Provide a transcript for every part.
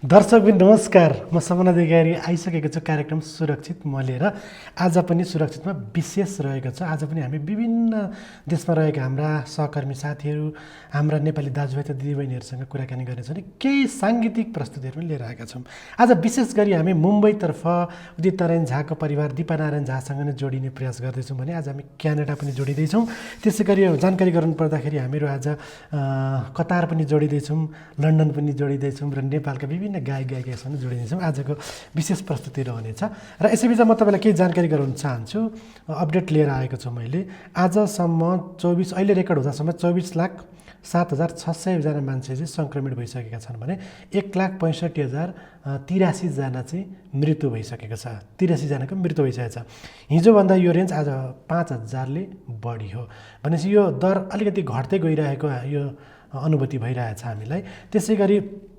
दर्शकबिन नमस्कार। म समन अधिकारी आइसकेको छु कार्यक्रम सुरक्षित म लिएर। आज पनि सुरक्षितमा विशेष रहेको छ। आज पनि हामी विभिन्न देशमा रहेका हाम्रा सहकर्मी साथीहरू, हाम्रा नेपाली दाजुभाइ तथा दिदीबहिनीहरूसँग कुराकानी गर्नेछौँ अनि केही साङ्गीतिक प्रस्तुतिहरू पनि लिएर आएका छौँ। आज विशेष गरी हामी मुम्बईतर्फ उदित नारायण झाको परिवार दिपानारायण झासँग नै जोडिने प्रयास गर्दैछौँ भने आज हामी क्यानाडा पनि जोडिँदैछौँ। त्यसै गरी जानकारी गराउनु पर्दाखेरि हामीहरू आज कतार पनि जोडिँदैछौँ, लन्डन पनि जोडिँदैछौँ र नेपालका विभिन्न गायक गायिकासँग जोडिनेछौँ। आजको विशेष प्रस्तुति रहनेछ र यसैबिच म तपाईँलाई केही जानकारी गराउन चाहन्छु। अपडेट लिएर आएको छु मैले। आजसम्म अहिले रेकर्ड हुँदासम्म 24,07,600 मान्छे चाहिँ सङ्क्रमित भइसकेका छन् भने 1,65,083 जना चाहिँ मृत्यु भइसकेको छ। 83 जनाको मृत्यु भइसकेको छ। हिजोभन्दा यो रेन्ज आज 5,000ले बढी हो भनेपछि यो दर अलिकति घट्दै गइरहेको यो अनुभूति भइरहेछ हामीलाई। त्यसै गरी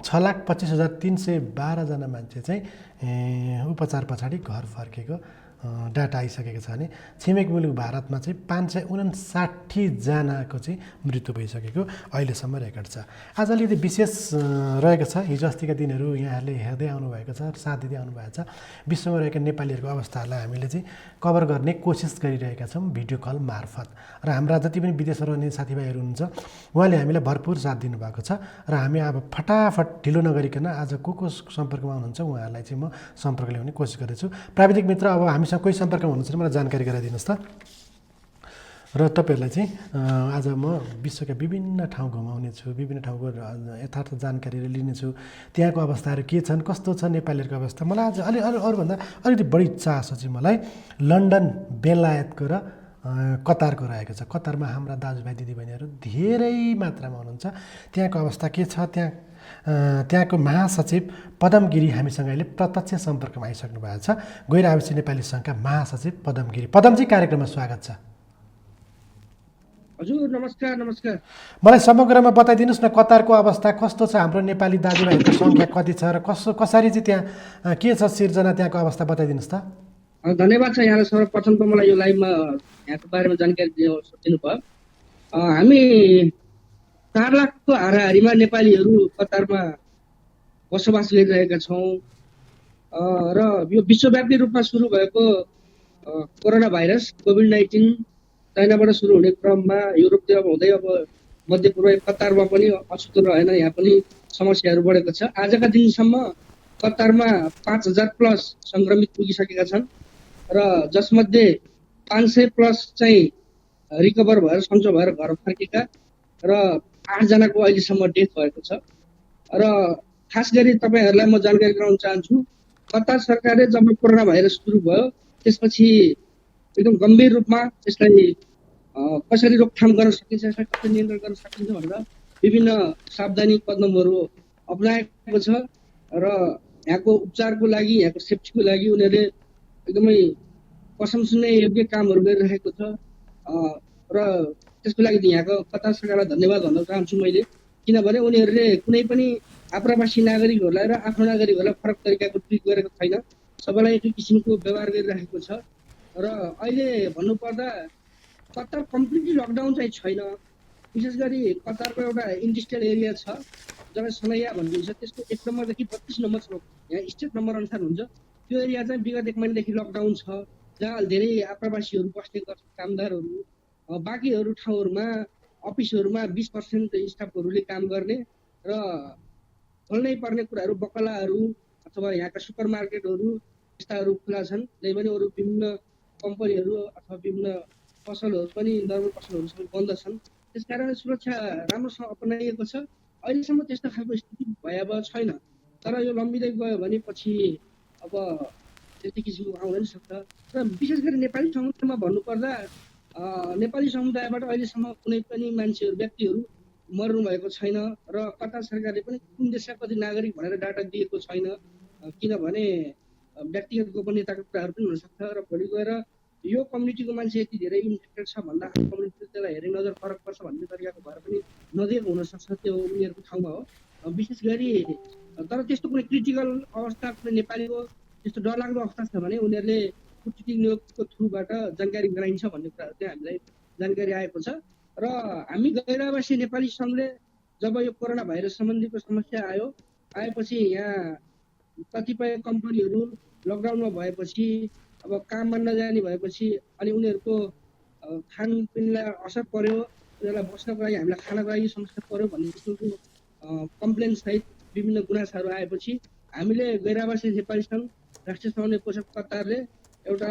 6,25,312 जना मान्छे चाहिँ उपचार पछाडि घर फर्केको डाटा आइसकेको छ भने छिमेक मुलुक भारतमा चाहिँ 559 जनाको चाहिँ मृत्यु भइसकेको अहिलेसम्म रेकर्ड छ। आज अलिकति विशेष रहेको छ। हिजो अस्तिका दिनहरू यहाँहरूले हेर्दै आउनुभएको छ, साथ दिँदै आउनुभएको छ। विश्वमा रहेका नेपालीहरूको अवस्थालाई हामीले चाहिँ कभर गर्ने कोसिस गरिरहेका छौँ भिडियो कल मार्फत। र हाम्रा जति पनि विदेशमा रहने साथीभाइहरू हुनुहुन्छ उहाँले हामीलाई भरपुर साथ दिनुभएको छ र हामी अब फटाफट ढिलो नगरिकन आज को सम्पर्कमा हुनुहुन्छ उहाँहरूलाई चाहिँ म सम्पर्क ल्याउने कोसिस गर्दैछु। प्राविधिक मित्र, अब हामीसँग कोही सम्पर्कमा हुनुहुन्छ मलाई जानकारी गराइदिनुहोस् त। र तपाईँहरूलाई चाहिँ आज म विश्वका विभिन्न ठाउँ घुमाउने छु, विभिन्न ठाउँको यथार्थ जानकारीहरू लिनेछु। त्यहाँको अवस्थाहरू के छन्, कस्तो छ नेपालीहरूको अवस्था। मलाई आज अरूभन्दा अलिकति बढी चासो चाहिँ मलाई लन्डन, बेलायतको र कतारको रहेको छ। कतारमा हाम्रा दाजुभाइ दिदीबहिनीहरू धेरै मात्रामा हुनुहुन्छ। त्यहाँको अवस्था के छ, त्यहाँको महासचिव पदम गिरी हामीसँग अहिले प्रत्यक्ष सम्पर्कमा आइसक्नु भएको छ। गैर आवासीय नेपाली सङ्घका महासचिव पदम गिरी। पदमजी, कार्यक्रममा स्वागत छ। हजुर, नमस्कार। मलाई समग्रमा बताइदिनुहोस् न, कतारको अवस्था कस्तो छ, हाम्रो नेपाली दाजुभाइहरूको सङ्ख्या कति छ र कसरी चाहिँ त्यहाँ के छ सिर्जना, त्यहाँको अवस्था बताइदिनुहोस् त। धन्यवाद छ यहाँलाई। सर्वप्रथम त मलाई यो लाइभमा यहाँको बारेमा जानकारी दिनु भयो। हामी 4 लाखको हाराहारीमा नेपालीहरू कतारमा बसोबास गरिरहेका छौँ र यो विश्वव्यापी रूपमा सुरु भएको कोरोना भाइरस कोभिड-19 चाइनाबाट सुरु हुने क्रममा युरोपतिर हुँदै अब मध्यपूर्व कतारमा पनि अछुतो रहेन, यहाँ पनि समस्याहरू बढेको छ। आजका दिनसम्म कतारमा 5,000 प्लस सङ्क्रमित पुगिसकेका छन् र जसमध्ये 500 प्लस चाहिँ रिकभर भएर सन्चो भएर घर फर्केका र 8 जनाको अहिलेसम्म डेथ भएको छ। र खास गरी तपाईँहरूलाई म जानकारी गराउन चाहन्छु, कतार सरकारले जब कोरोना भाइरस सुरु भयो त्यसपछि एकदम गम्भीर रूपमा यसलाई कसरी रोकथाम गर्न सकिन्छ, यसलाई कसरी नियन्त्रण गर्न सकिन्छ भनेर विभिन्न सावधानी कदमहरू अपनाएको छ र यहाँको उपचारको लागि, यहाँको सेफ्टीको लागि उनीहरूले एकदमै प्रशंसनीय योग्य कामहरू गरिरहेको छ र त्यसको लागि यहाँको कतार सरकारलाई धन्यवाद भन्न चाहन्छु मैले। किनभने उनीहरूले कुनै पनि आप्रवासी नागरिकहरूलाई र आफ्नो नागरिकहरूलाई फरक तरिकाको ट्रिट गरेको छैन, सबैलाई एकै किसिमको व्यवहार गरिरहेको छ। र अहिले भन्नुपर्दा कतार कम्प्लिटली लकडाउन चाहिँ छैन। विशेष गरी कतारको एउटा इन्डस्ट्रियल एरिया छ जसलाई सनैया भनिन्छ, त्यसको 1 नम्बरदेखि 32 नम्बरसम्म यहाँ स्टेट नम्बर अनुसार हुन्छ। त्यो एरिया चाहिँ विगत 1 महिनादेखि लकडाउन छ, जहाँ धेरै आप्रवासीहरू बस्ने गर्छ, कामदारहरू। बाँकीहरू ठाउँहरूमा अफिसहरूमा 20% स्टाफहरूले काम गर्ने र खोल्नै पर्ने कुराहरू बकलाहरू अथवा यहाँका सुपर मार्केटहरू यस्ताहरू खुला छन्। नै पनि अरू विभिन्न कम्पनीहरू अथवा विभिन्न पसलहरू पनि, नर्मल पसलहरू सबै बन्द छन्। त्यसकारण सुरक्षा राम्रोसँग अपनाइएको छ। अहिलेसम्म त्यस्तो खालको स्थिति भयावह छैन। तर यो लम्बिँदै गयो भने पछि अब त्यस्तै किसिमको आउन पनि सक्छ। र विशेष गरी नेपाली समुदायमा भन्नुपर्दा नेपाली समुदायबाट अहिलेसम्म कुनै पनि मान्छेहरू, व्यक्तिहरू मर्नु भएको छैन र कतार सरकारले पनि कुन देशका कति नागरिक भनेर डाटा दिएको छैन। किनभने व्यक्तिगत गोपनीयताको कुराहरू पनि हुनसक्छ र भोलि गएर यो कम्युनिटीको मान्छे यति धेरै इन्फेक्टेड छ भन्दा कम्युनिटी त्यसलाई हेरे नजर फरक पर्छ भन्ने तरिकाको भएर पनि नदिएको हुनसक्छ, त्यो उनीहरूको ठाउँमा हो विशेष गरी। तर त्यस्तो कुनै क्रिटिकल अवस्था कुनै नेपालीको त्यस्तो डरलाग्दो अवस्था छ भने उनीहरूले कुटनीतिक नियोगको थ्रुबाट जानकारी गराइन्छ भन्ने कुराहरू चाहिँ हामीलाई जानकारी आएको छ। र हामी गैर आवासीय नेपाली सङ्घले जब यो कोरोना भाइरस सम्बन्धीको समस्या आयो आएपछि यहाँ कतिपय कम्पनीहरू लकडाउनमा भएपछि अब काममा नजाने भएपछि अनि उनीहरूको खानपिनलाई असर पर्यो, उनीहरूलाई बस्नको लागि हामीलाई खानको लागि समस्या पर्यो भन्ने किसिमको कम्प्लेन सहित विभिन्न गुनासाहरू आएपछि हामीले गैरावासी नेपाली सङ्घ राष्ट्रिय समन्वय पोषक कतारले एउटा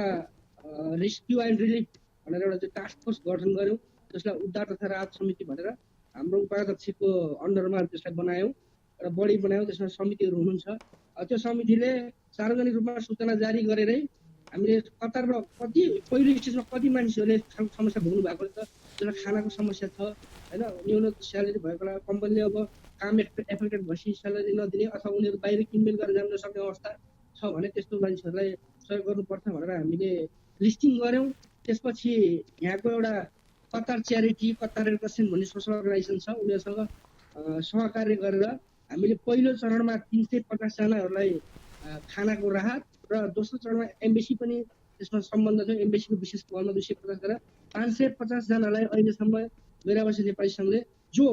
रेस्क्यु एन्ड रिलिफ भनेर एउटा चाहिँ टास्क फोर्स गठन गर्यौँ, जसलाई उद्धार तथा राहत समिति भनेर हाम्रो उपाध्यक्षको अन्डरमा त्यसलाई बनायौँ र बढी बनायौँ। त्यसमा समितिहरू हुनुहुन्छ। त्यो समितिले सार्वजनिक रूपमा सूचना जारी गरेरै हामीले कतारमा कति पहिलो स्टेजमा कति मानिसहरूले समस्या भोग्नु भएको छ, जसलाई खानाको समस्या छ होइन, न्यून स्यालेरी भएकोलाई कम्पनीले अब काम एफेक्टेड भएपछि स्यालेरी नदिने अथवा उनीहरू बाहिर किनमेल गरेर जान नसक्ने अवस्था छ भने त्यस्तो मानिसहरूलाई सहयोग गर्नुपर्छ भनेर हामीले लिस्टिङ गऱ्यौँ। त्यसपछि यहाँको एउटा Qatar charity, Qatar red cross भन्ने सोसल अर्गनाइजेसन छ, उनीहरूसँग सहकार्य गरेर हामीले पहिलो चरणमा 350 जनाहरूलाई खानाको राहत र दोस्रो चरणमा एम्बेसी पनि त्यसमा सम्बन्ध छ, एम्बेसीको विशेष पहलमा 250 गरेर 550 जनालाई अहिलेसम्म गैरावासी नेपाली सङ्घले जो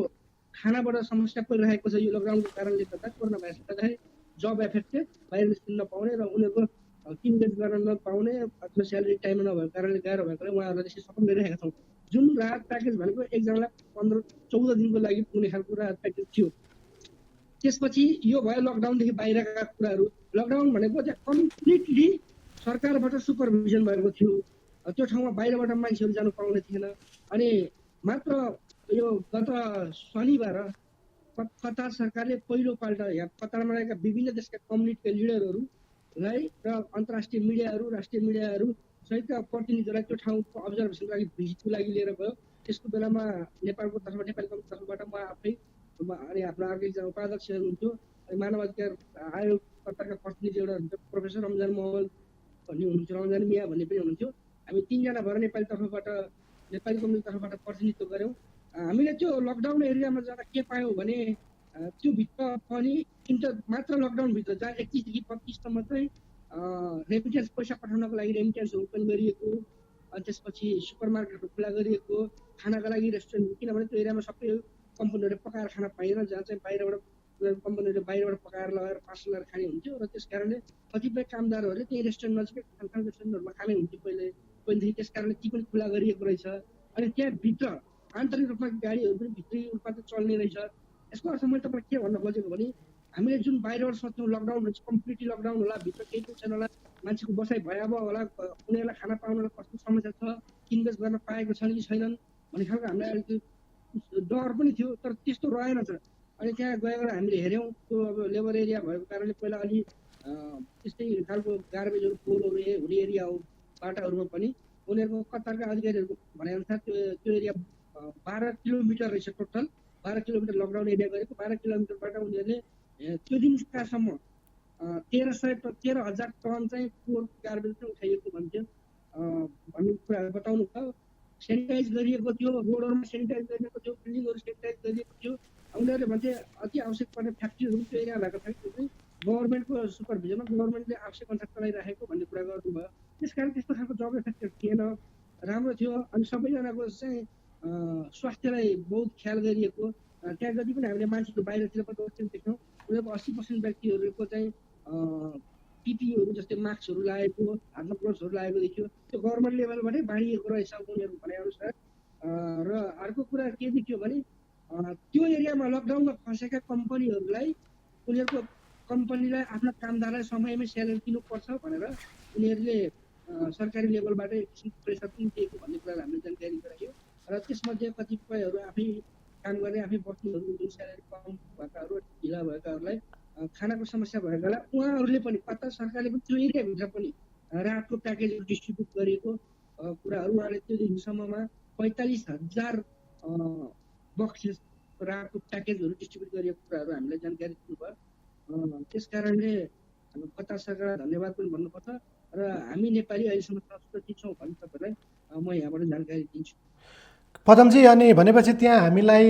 खानाबाट समस्या परिरहेको छ यो लकडाउनको कारणले गर्दा, कोरोना भाइरसले गर्दाखेरि जब एफेक्टेड, बाहिर निस्किन नपाउने र उनीहरूको किनबेच गर्न नपाउने अथवा स्यालेरी टाइममा नभएको कारणले गाह्रो भएकोले उहाँहरूलाई त्यसरी सपोर्ट गरिरहेका छौँ। जुन राहत प्याकेज भनेको एकजनालाई 15-14 दिनको लागि पुग्ने खालको राहत प्याकेज थियो। त्यसपछि यो भयो लकडाउनदेखि बाहिरका कुराहरू। लकडाउन भनेको चाहिँ कम्प्लिटली सरकारबाट सुपरभिजन भएको थियो, त्यो ठाउँमा बाहिरबाट मान्छेहरू जानु पाउने थिएन। अनि मात्र यो गत शनिबार कतार सरकारले पहिलोपल्ट यहाँ कतारमा रहेका विभिन्न देशका कम्युनिटीका लिडरहरूलाई र अन्तर्राष्ट्रिय मिडियाहरू, राष्ट्रिय मिडियाहरू सहितका प्रतिनिधिहरूलाई त्यो ठाउँको अब्जर्भेसनको लागि भिजिटको लागि लिएर गयो। त्यसको बेलामा नेपालको तर्फबाट, नेपाली कम्युनिटी तर्फबाट म आफै अनि आफ्नो अर्को एकजना उपाध्यक्ष हुनुहुन्थ्यो, अनि मानवाधिकार आयोग कतारका प्रतिनिधि एउटा हुनुहुन्छ प्रोफेसर रमजान महल भन्ने हुनुहुन्थ्यो, रमजान मिया भन्ने पनि हुनुहुन्थ्यो। हामी 3 जना भएर नेपाली तर्फबाट, नेपाली कम्युनिटी तर्फबाट प्रतिनिधित्व गऱ्यौँ। हामीले त्यो लकडाउन एरियामा जाँदा के पायौँ भने त्यो भित्र पनि मात्र लकडाउनभित्र जहाँ 21 देखि 25 सम्म चाहिँ रेमिटेन्स पैसा पठाउनको लागि रेमिटेन्सहरू पनि गरिएको, अनि त्यसपछि सुपर मार्केटहरू खुला गरिएको, खानाको लागि रेस्टुरेन्ट, किनभने त्यो एरियामा सबै कम्पनीहरूले पकाएर खान पाइएन, जहाँ चाहिँ बाहिरबाट कम्पनीहरूले बाहिरबाट पकाएर लगाएर पार्सल लगाएर खाने हुन्थ्यो र त्यस कारणले कतिपय कामदारहरूले त्यही रेस्टुरेन्ट नजिकै खानखान रेस्टुरेन्टहरूमा खाने हुन्थ्यो पहिलेदेखि, त्यस कारणले ती पनि खुला गरिएको रहेछ। अनि त्यहाँभित्र आन्तरिक रूपमा गाडीहरू पनि भित्री रूपमा चाहिँ चल्ने रहेछ। यसको अर्थ मैले तपाईँलाई के भन्न खोजेको भने हामीले जुन बाहिरबाट सोच्यौँ लकडाउन हुन्छ कम्प्लिटली लकडाउन होला, भित्र केही पनि छैन होला, मान्छेको बसाइ भयावह होला, उनीहरूलाई खाना पाउनलाई कस्तो समस्या छ, किनबेच गर्न पाएको छन् कि छैनन् भन्ने खालको हामीलाई अलिकति डर पनि थियो, तर त्यस्तो रहेन छ। अनि त्यहाँ गएर हामीले हेऱ्यौँ, त्यो अब लेबर एरिया भएको कारणले पहिला अलि त्यस्तै खालको गार्बेजहरू फोहोरहरू हुने एरिया हो, बाटाहरूमा पनि उनीहरूको कतारका अधिकारीहरूको भनाइअनुसार त्यो एरिया 12 किलोमिटर रहेछ, टोटल 12 किलोमिटर लकडाउन एरिया गरेको। 12 किलोमिटरबाट उनीहरूले त्यो दिनकासम्म 13,000 टन चाहिँ फोहोर गार्बेज चाहिँ उठाइएको भन्थ्यो भन्ने कुराहरू बताउनु भयो। सेनिटाइज गरिएको थियो, रोडहरूमा सेनिटाइज गरिएको थियो, बिल्डिङहरू सेनिटाइज गरिएको थियो। उनीहरूले भन्थे अति आवश्यक पर्ने फ्याक्ट्रीहरू त्यो एरिया भएको फ्याक्ट्री चाहिँ गभर्मेन्टको सुपरभिजनमा गभर्मेन्टले आवश्यक अनुसार चलाइराखेको भन्ने कुरा गर्नुभयो। त्यस कारण त्यस्तो खालको जब एफेक्टेड थिएन, राम्रो थियो। अनि सबैजनाको चाहिँ स्वास्थ्यलाई बहुत ख्याल गरिएको। त्यहाँ जति पनि हामीले मान्छेहरू बाहिरतिर पनि देख्यौँ, उनीहरूको 80% व्यक्तिहरूको चाहिँ पिपीहरू जस्तै मास्कहरू लगाएको, हातमा ग्लोभ्सहरू लगाएको देखियो। त्यो गभर्मेन्ट लेभलबाटै बाँडिएको रहेछ उनीहरू भनेअनुसार। र अर्को कुरा के देखियो भने त्यो एरियामा लकडाउनमा फँसेका कम्पनीहरूलाई उनीहरूको कम्पनीलाई आफ्ना कामदारलाई समयमै स्यालेरी दिनुपर्छ भनेर उनीहरूले सरकारी लेभलबाटै प्रेसर पनि दिएको भन्ने कुरा हामीले जानकारी गरायो। र त्यसमध्ये कतिपयहरू आफै काम गर्ने, आफै बस्नेहरू, जुन स्यालेरी कम भएकाहरू, ढिला भएकाहरूलाई खानाको समस्या भएकालाई उहाँहरूले पनि कतार सरकारले पनि त्यो एरियाभित्र पनि राहतको प्याकेजहरू डिस्ट्रिब्युट गरेको कुराहरू उहाँले त्यो दिनसम्ममा 45,000 बक्सेस राहतको प्याकेजहरू डिस्ट्रिब्युट गरिएको कुराहरू हामीलाई जानकारी दिनुभयो। त्यस कारणले कतार सरकारलाई धन्यवाद पनि भन्नुपर्छ र हामी नेपाली अहिलेसम्म सुरक्षित छौँ भन्ने तपाईँलाई म यहाँबाट जानकारी दिन्छु। पदमजी, अनि भनेपछि त्यहाँ हामीलाई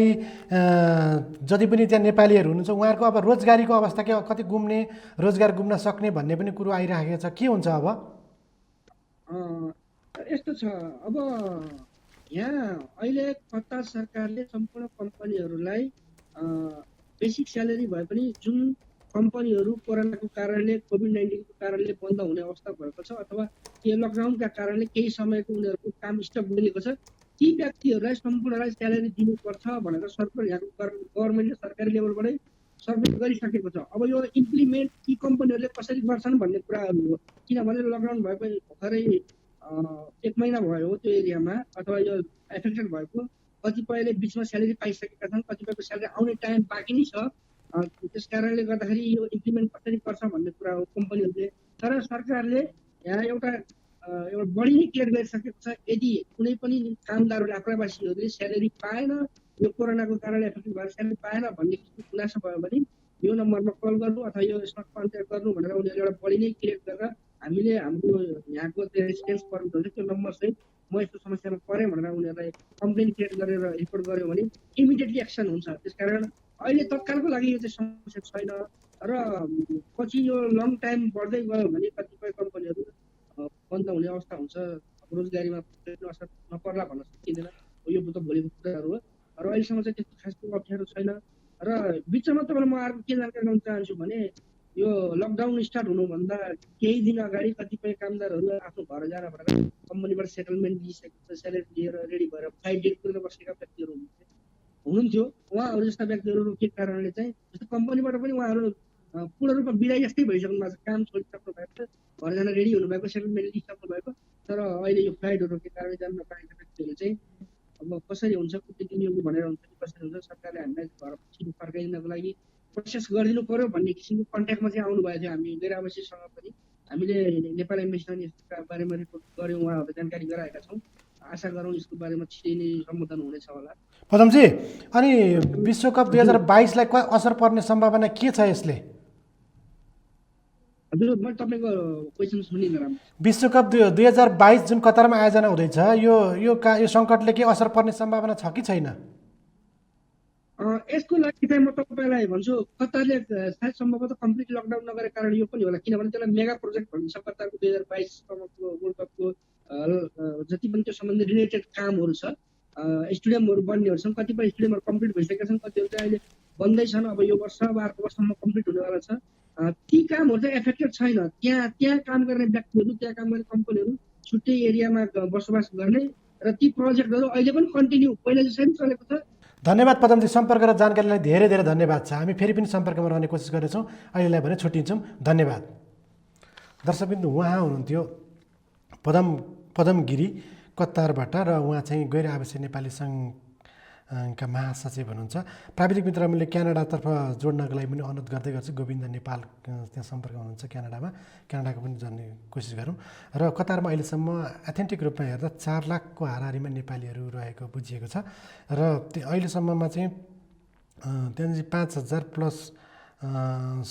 जति पनि त्यहाँ नेपालीहरू हुनुहुन्छ उहाँहरूको अब रोजगारीको अवस्था के, कति गुम्ने, रोजगार गुम्न सक्ने भन्ने पनि कुरो आइरहेको छ, के हुन्छ अब? यस्तो छ, अब यहाँ अहिले कतार सरकारले सम्पूर्ण कम्पनीहरूलाई बेसिक स्यालेरी भए पनि जुन कम्पनीहरू कोरोनाको कारणले कोभिड-19 को कारणले बन्द हुने अवस्था भएको छ अथवा यो लकडाउनका कारणले केही समयको उनीहरूको काम स्टप गरिएको छ, ती व्यक्तिहरूलाई सम्पूर्णलाई स्यालेरी दिनुपर्छ भनेर सरकार यहाँको गभर्मेन्टले सरकारी लेभलबाटै सर्वे गरिसकेको छ। अब यो इम्प्लिमेन्ट ती कम्पनीहरूले कसरी गर्छन् भन्ने कुराहरू हो, किनभने लकडाउन भएको भर्खरै 1 महिना भयो त्यो एरियामा अथवा यो एफेक्टेड भएको, कतिपयले बिचमा स्यालेरी पाइसकेका छन्, कतिपयको स्यालेरी आउने टाइम बाँकी नै छ। त्यस कारणले गर्दाखेरि यो इम्प्लिमेन्ट कसरी गर्छ भन्ने कुरा हो कम्पनीहरूले। तर सरकारले यहाँ एउटा बढी नै क्लियर गरिसकेको छ, यदि कुनै पनि कामदारहरूले आप्रवासीहरूले स्यालेरी पाएन, यो कोरोनाको कारणले एफेक्टेड भएर स्यालेरी पाएन भन्ने किसिमको गुनासो भयो भने यो नम्बरमा कल गर्नु अथवा यो यसमा कन्ट्याक्ट गर्नु भनेर उनीहरूले एउटा बढी नै क्लियर गरेर हामीले हाम्रो यहाँको रेसिडेन्स पर्मिट हुन्छ त्यो नम्बर चाहिँ म यस्तो समस्यामा परेँ भनेर उनीहरूलाई कम्प्लेन क्रिएट गरेर रिपोर्ट गर्यो भने इमिडिएटली एक्सन हुन्छ। त्यसकारण अहिले तत्कालको लागि यो चाहिँ समस्या छैन र पछि यो लङ टाइम बढ्दै गयो भने कतिपय कम्पनीहरू बन्द हुने अवस्था हुन्छ, रोजगारीमा असर नपर्ला भन्न सकिँदैन, यो त भोलिको कुराहरू हो। र अहिलेसम्म चाहिँ त्यस्तो खास अप्ठ्यारो छैन। र बिचमा तपाईँलाई म अर्को के जानकारी गराउन चाहन्छु भने यो लकडाउन स्टार्ट हुनुभन्दा केही दिन अगाडि कतिपय कामदारहरू आफ्नो घर जान भनेर कम्पनीबाट सेटलमेन्ट लिइसकेको छ, स्यालेरी लिएर रेडी भएर फ्लाइट डेट गरेर बसेका व्यक्तिहरू हुनुहुन्थ्यो। उहाँहरू जस्ता व्यक्तिहरू रोकिएको कारणले चाहिँ जस्तो कम्पनीबाट पनि उहाँहरू पूर्ण रूपमा बिदाई जस्तै भइसक्नु भएको छ, काम छोडिसक्नु भएको छ, घर जान रेडी हुनुभएको, सेटलमेन्ट लिइसक्नु भएको। तर अहिले यो फ्लाइटहरू रोकेको कारणले जान नपाएका व्यक्तिहरू चाहिँ अब कसरी हुन्छ, कुनै नियम भनेर हुन्छ कि कसरी हुन्छ, सरकारले हामीलाई घर छिटो फर्काइदिनको लागि प्रोसेस गरिदिनु पर्यो भन्ने किसिमको कन्ट्याक्टमा चाहिँ आउनुभएको थियो। हामी गैर आवासीयसँग पनि हामीले नेपाल एम्बेसीमा यसका बारेमा रिपोर्ट गऱ्यौँ, उहाँहरूलाई जानकारी गराएका छौँ। आशा गरौँ यसको बारेमा छिटै नै सम्बोधन हुनेछ होला। पदमजी, अनि विश्वकप 2022लाई असर पर्ने सम्भावना के छ यसले? हजुर, म तपाईँको क्वेसन सुनिनँ राम्रो। विश्वकप 2022 जुन कतारमा आयोजना हुँदैछ, यो सङ्कटले के असर पर्ने सम्भावना छ कि छैन? यसको लागि चाहिँ म तपाईँलाई भन्छु, कतारले सायद सम्भवतः कम्प्लिट लकडाउन नगरेको कारण यो पनि होला, किनभने त्यसलाई मेगा प्रोजेक्ट भनिन्छ। कतारको 2022सम्मको वर्ल्ड कपको जति पनि त्यो सम्बन्धी रिलेटेड कामहरू छ, स्टेडियमहरू बन्नेहरू छन्, कतिपय स्टेडियमहरू कम्प्लिट भइसकेका छन्, कतिहरू चाहिँ अहिले बन्दै छन्। अब यो वर्ष अब अर्को वर्षसम्म कम्प्लिट हुनेवाला छ। ती कामहरू चाहिँ एफेक्टेड छैन। त्यहाँ काम गर्ने व्यक्तिहरू, त्यहाँ काम गर्ने कम्पनीहरू छुट्टै एरियामा बसोबास गर्ने र ती प्रोजेक्टहरू अहिले पनि कन्टिन्यू पहिला जसरी चलेको छ। धन्यवाद पदमजी, सम्पर्क र जानकारीलाई धेरै धेरै धन्यवाद छ। हामी फेरि पनि सम्पर्कमा रहने कोसिस गर्नेछौँ। अहिलेलाई भने छुट्टिन्छौँ। धन्यवाद। दर्शकबिन्दु, उहाँ हुनुहुन्थ्यो पदम गिरी कतारबाट र उहाँ चाहिँ गैर आवासीय नेपाली सङ्घका महासचिव हुनुहुन्छ। प्राविधिक मित्रहरूले क्यानाडातर्फ जोड्नको लागि पनि अनुरोध गर्दै गर्छु। गोविन्द नेपाल त्यहाँ सम्पर्कमा हुनुहुन्छ क्यानाडाको पनि जान्ने कोसिस गरौँ। र कतारमा अहिलेसम्म एथेन्टिक रूपमा हेर्दा 4 लाखको हाराहारीमा नेपालीहरू रहेको बुझिएको छ। र अहिलेसम्ममा चाहिँ त्यहाँदेखि 5,000 प्लस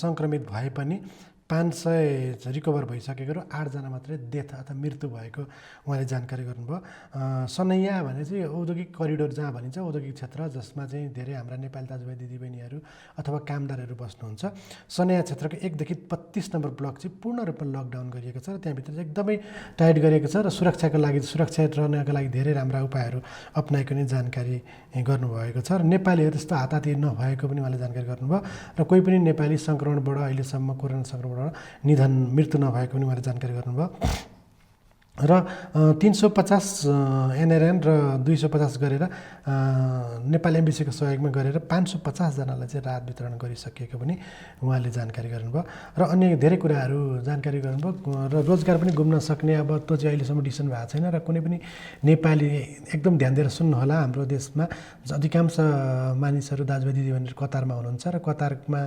सङ्क्रमित भए पनि 500 रिकभर भइसकेको र 8 जना मात्रै डेथ अथवा मृत्यु भएको उहाँले जानकारी गर्नुभयो। सनैया भने चाहिँ औद्योगिक करिडोर जहाँ भनिन्छ, औद्योगिक क्षेत्र जसमा चाहिँ धेरै हाम्रा नेपाली दाजुभाइ दिदीबहिनीहरू अथवा कामदारहरू बस्नुहुन्छ। सनैया क्षेत्रको 1 देखि 32 नम्बर ब्लक चाहिँ पूर्ण रूपमा लकडाउन गरिएको छ र त्यहाँभित्र चाहिँ एकदमै टाइट गरिएको छ र सुरक्षाको लागि, सुरक्षित रहनको लागि धेरै राम्रा उपायहरू अप्नाएको नै जानकारी गर्नुभएको छ। र नेपालीहरू त्यस्तो हाताहाती नभएको पनि उहाँले जानकारी गर्नुभयो र कोही पनि नेपाली सङ्क्रमणबाट अहिलेसम्म कोरोना सङ्क्रमण मृत्यु नभएको पनि उहाँले जानकारी गर्नुभयो। र 350 एनआरएन र 250 गरेर नेपाल एम्बेसीको सहयोगमा गरेर 550 जनालाई चाहिँ राहत वितरण गरिसकिएको पनि उहाँले जानकारी गर्नुभयो। र अन्य धेरै कुराहरू जानकारी गर्नुभयो। र रोजगार पनि गुम्न सक्ने, अब त्यो चाहिँ अहिलेसम्म डिसिसन भएको छैन। र कुनै पनि नेपाली एकदम ध्यान दिएर सुन्नुहोला, हाम्रो देशमा अधिकांश मानिसहरू दाजुभाइ दिदीबहिनीहरू कतारमा हुनुहुन्छ र कतारमा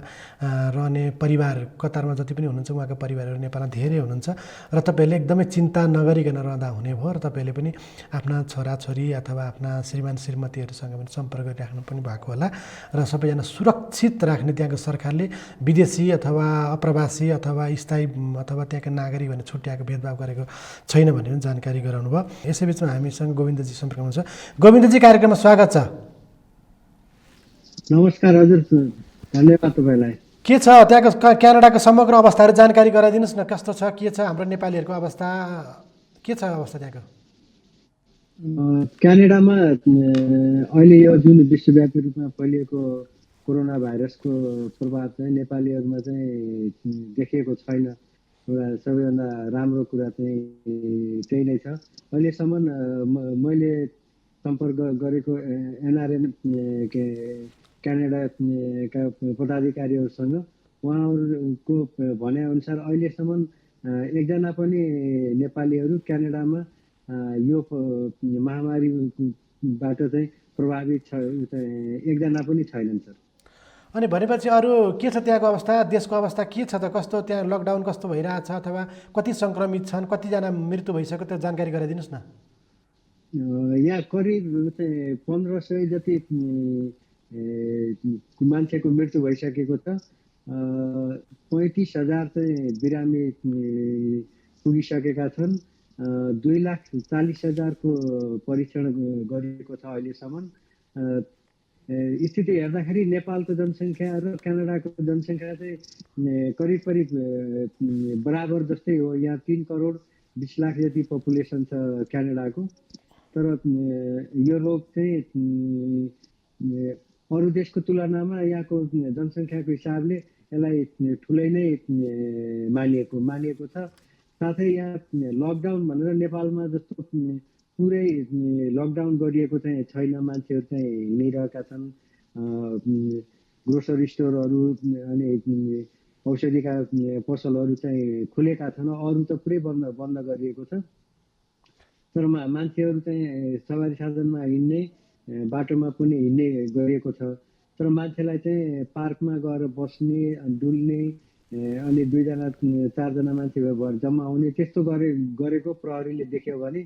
रहने परिवार, कतारमा जति पनि हुनुहुन्छ उहाँका परिवारहरू नेपालमा धेरै हुनुहुन्छ। र तपाईँहरूले एकदमै चिन्ता नगरिकन रहँदा हुने भयो। र तपाईँहरूले पनि आफ्ना छोराछोरी अथवा आफ्ना श्रीमान श्रीमतीहरूसँग पनि सम्पर्क गरिराख्नु पनि भएको होला। र सबैजना सुरक्षित राख्ने त्यहाँको सरकारले विदेशी अथवा अप्रवासी अथवा स्थायी अथवा त्यहाँका नागरिक भनेर छुट्याएको भेदभाव गरेको छैन भन्ने पनि जानकारी गराउनु भयो। यसैबिचमा हामीसँग गोविन्दजी सम्पर्कमा हुनुहुन्छ। गोविन्दजी, कार्यक्रममा स्वागत छ। नमस्कार हजुर, धन्यवाद तपाईँलाई। के छ त्यहाँको क्यानाडाको समग्र अवस्थाहरू जानकारी गराइदिनुहोस् न। कस्तो छ, के छ हाम्रो नेपालीहरूको अवस्था, के छ अवस्था त्यहाँको? क्यानाडामा अहिले यो जुन विश्वव्यापी रूपमा फैलिएको कोरोना भाइरसको प्रभाव चाहिँ नेपालीहरूमा चाहिँ देखिएको छैन। एउटा सबैभन्दा राम्रो कुरा चाहिँ त्यही नै छ। अहिलेसम्म मैले सम्पर्क गरेको एनआरएन क्यानाडाका पदाधिकारीहरूसँग उहाँहरूको भनेअनुसार अहिलेसम्म एकजना पनि नेपालीहरू क्यानाडामा यो महामारीबाट चाहिँ प्रभावित एकजना पनि छैनन् सर। अनि भनेपछि अरू के छ त्यहाँको अवस्था, देशको अवस्था के छ त? कस्तो त्यहाँ लकडाउन कस्तो भइरहेछ अथवा कति सङ्क्रमित छन्, कतिजना मृत्यु भइसक्यो, त्यो जानकारी गराइदिनुहोस् न। यहाँ करिब 1500 जति मान्छेको मृत्यु भइसकेको छ। 35,000 चाहिँ बिरामी पुगिसकेका छन्। 2,40,000 को परीक्षण गरिएको छ अहिलेसम्म। स्थिति हेर्दाखेरि नेपालको जनसङ्ख्या र क्यानाडाको जनसङ्ख्या चाहिँ करिब बराबर जस्तै हो। यहाँ 3 करोड 20 लाख जति पपुलेसन छ क्यानाडाको। तर यो रोग चाहिँ अरू देशको तुलनामा यहाँको जनसङ्ख्याको हिसाबले यसलाई ठुलै नै मानिएको छ। साथै यहाँ लकडाउन भनेर नेपालमा जस्तो पुरै लकडाउन गरिएको चाहिँ छैन। मान्छेहरू चाहिँ हिँडिरहेका छन्। ग्रोसरी स्टोरहरू अनि औषधिका पसलहरू चाहिँ खुलेका छन्। अरू त पुरै बन्द गरिएको छ। तर मान्छेहरू चाहिँ सवारी साधनमा हिँड्ने, बाटोमा पनि हिँड्ने गरिएको छ। तर मान्छेलाई चाहिँ पार्कमा गएर बस्ने, डुल्ने अनि 2जना 4जना मान्छे जम्मा आउने त्यस्तो गरेको प्रहरीले देख्यो भने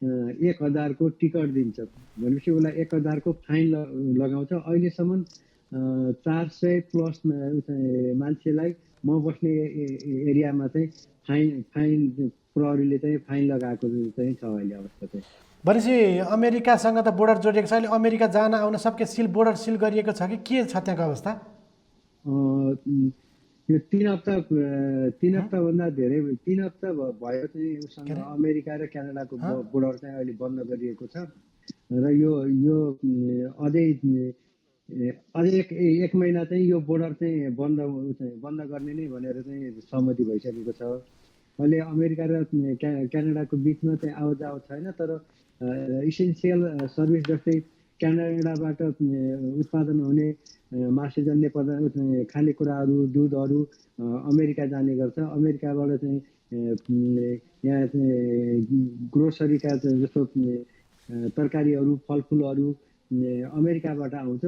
1,000 को टिकट दिन्छ। भनेपछि उसलाई 1,000 को फाइन लगाउँछ। अहिलेसम्म 400 प्लस मान्छेलाई म बस्ने एरियामा चाहिँ फाइन प्रहरीले चाहिँ फाइन लगाएको चाहिँ छ अहिले अवस्था चाहिँ। भनेपछि अमेरिकासँग त बोर्डर जोडिएको छ। अहिले अमेरिका जान आउन सबके बोर्डर सिल गरिएको छ कि के छ त्यहाँको अवस्था? यो 3 हप्ताभन्दा धेरै 3 हप्ता भयो चाहिँ उसँग अमेरिका र क्यानाडाको बोर्डर चाहिँ अहिले बन्द गरिएको छ। र यो अझै एक महिना चाहिँ यो बोर्डर चाहिँ बन्द गर्ने नै भनेर चाहिँ सहमति भइसकेको छ। अहिले अमेरिका र क्यानाडाको बिचमा चाहिँ आवत जावत छैन। तर इसेन्सियल सर्भिस जस्तै क्यानाडाबाट उत्पादन हुने मासुजन्य पदार्थ, खानेकुराहरू, दुधहरू अमेरिका जाने गर्छ। अमेरिकाबाट चाहिँ यहाँ ग्रोसरीका जस्तो तरकारीहरू, फलफुलहरू अमेरिकाबाट आउँछ।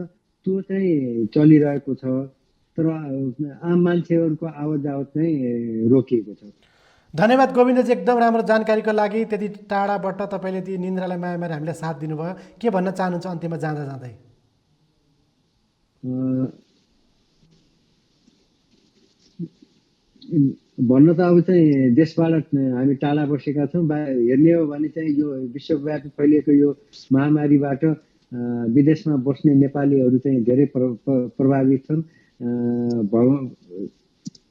त्यो चाहिँ चलिरहेको छ। तर आम मान्छेहरूको आवत जावत चाहिँ रोकिएको छ। धन्यवाद गोविन्दजी, एकदम राम्रो जानकारीको लागि। त्यति टाढाबाट तपाईँले ती निन्द्रालाई माया मारेर हामीलाई साथ दिनुभयो। के भन्न चाहनुहुन्छ अन्त्यमा जाँदै? भन्न त अब चाहिँ देशबाट हामी टाढा बसेका छौँ। हेर्ने हो भने चाहिँ यो विश्वव्यापी फैलिएको यो महामारीबाट विदेशमा बस्ने नेपालीहरू चाहिँ धेरै प्रभावित छन्।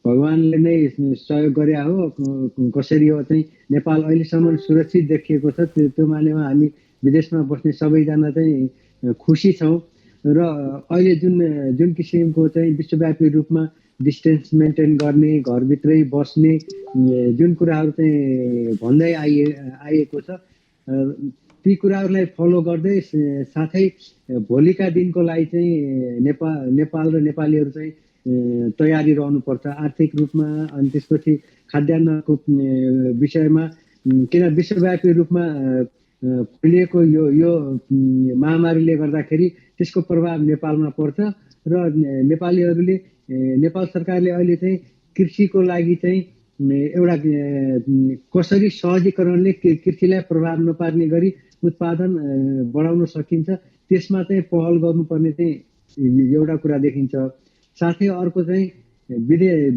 भगवानले नै सहयोग गरे हो कसरी हो चाहिँ नेपाल अहिलेसम्म सुरक्षित देखिएको छ। त्यो मानेमा हामी विदेशमा बस्ने सबैजना चाहिँ खुसी छौँ। र अहिले जुन किसिमको चाहिँ विश्वव्यापी रूपमा डिस्टेन्स मेन्टेन गर्ने, घरभित्रै बस्ने जुन कुराहरू चाहिँ भन्दै आइएको छ, ती कुराहरूलाई फलो गर्दै साथै भोलिका दिनको लागि चाहिँ नेपाल र नेपालीहरू चाहिँ तयारी रहनुपर्छ आर्थिक रूपमा। अनि त्यसपछि खाद्यान्नको विषयमा, किन विश्वव्यापी रूपमा फैलिएको यो महामारीले गर्दाखेरि त्यसको प्रभाव नेपालमा पर्छ। र नेपालीहरूले, नेपाल सरकारले अहिले चाहिँ कृषिको लागि चाहिँ एउटा कसरी सहजीकरणले कृषिलाई प्रभाव नपार्ने गरी उत्पादन बढाउन सकिन्छ त्यसमा चाहिँ पहल गर्नुपर्ने चाहिँ एउटा कुरा देखिन्छ। साथै अर्को चाहिँ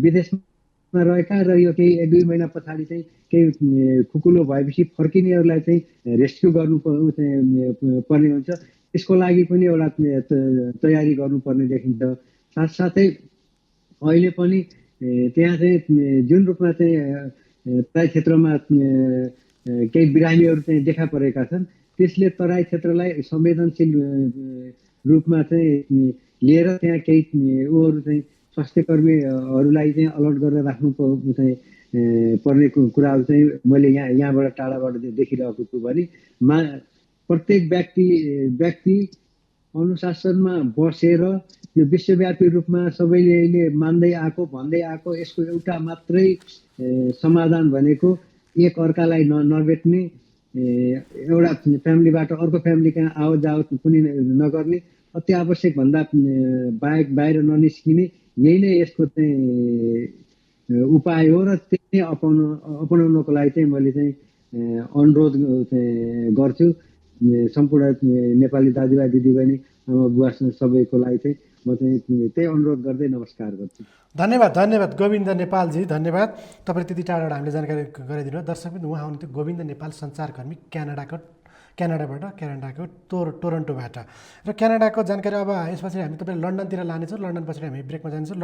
विदेशमा रहेका र यो केही 1-2 महिना पछाडि चाहिँ केही खुकुलो भएपछि फर्किनेहरूलाई चाहिँ रेस्क्यु गर्नु पर्ने हुन्छ। त्यसको लागि पनि एउटा तयारी गर्नुपर्ने देखिन्छ। साथसाथै अहिले पनि त्यहाँ चाहिँ जुन रूपमा चाहिँ तराई क्षेत्रमा केही बिरामीहरू चाहिँ देखा परेका छन्, त्यसले तराई क्षेत्रलाई संवेदनशील रूपमा चाहिँ लिएर त्यहाँ केही उहरू चाहिँ स्वास्थ्य कर्मीहरूलाई चाहिँ अलर्ट गरेर राख्नु चाहिँ पर्ने कुराहरू चाहिँ मैले यहाँबाट टाढाबाट देखिरहेको छु भने प्रत्येक व्यक्ति अनुशासनमा बसेर यो विश्वव्यापी रूपमा सबैले मान्दै आएको भन्दै आएको यसको एउटा मात्रै समाधान भनेको एक अर्कालाई नभेट्ने, एउटा फ्यामिलीबाट अर्को फ्यामिली कहाँ आवत जावत पनि नगर्ने, अति आवश्यक भन्दा बाहिर ननिस्किने, यही नै यसको चाहिँ उपाय हो र त्यही नै अपनाउनको लागि चाहिँ मैले चाहिँ अनुरोध गर्छु सम्पूर्ण नेपाली दाजुभाइ दिदीबहिनी आमा बुवा सबैको लागि चाहिँ म चाहिँ त्यही अनुरोध गर्दै नमस्कार गर्छु। धन्यवाद गोविन्द नेपालजी, धन्यवाद तपाईँले त्यति टाढाबाट हामीले जानकारी गराइदिनु। दर्शक पनि उहाँ हुनुहुन्थ्यो गोविन्द नेपाल सञ्चारकर्मी क्यानाडाको टोरन्टोबाट। र क्यानाडाको जानकारी अब यसपछि हामी तपाईँ लन्डनतिर लानेछौँ। लन्डन पछाडि हामी ब्रेकमा जानेछौँ।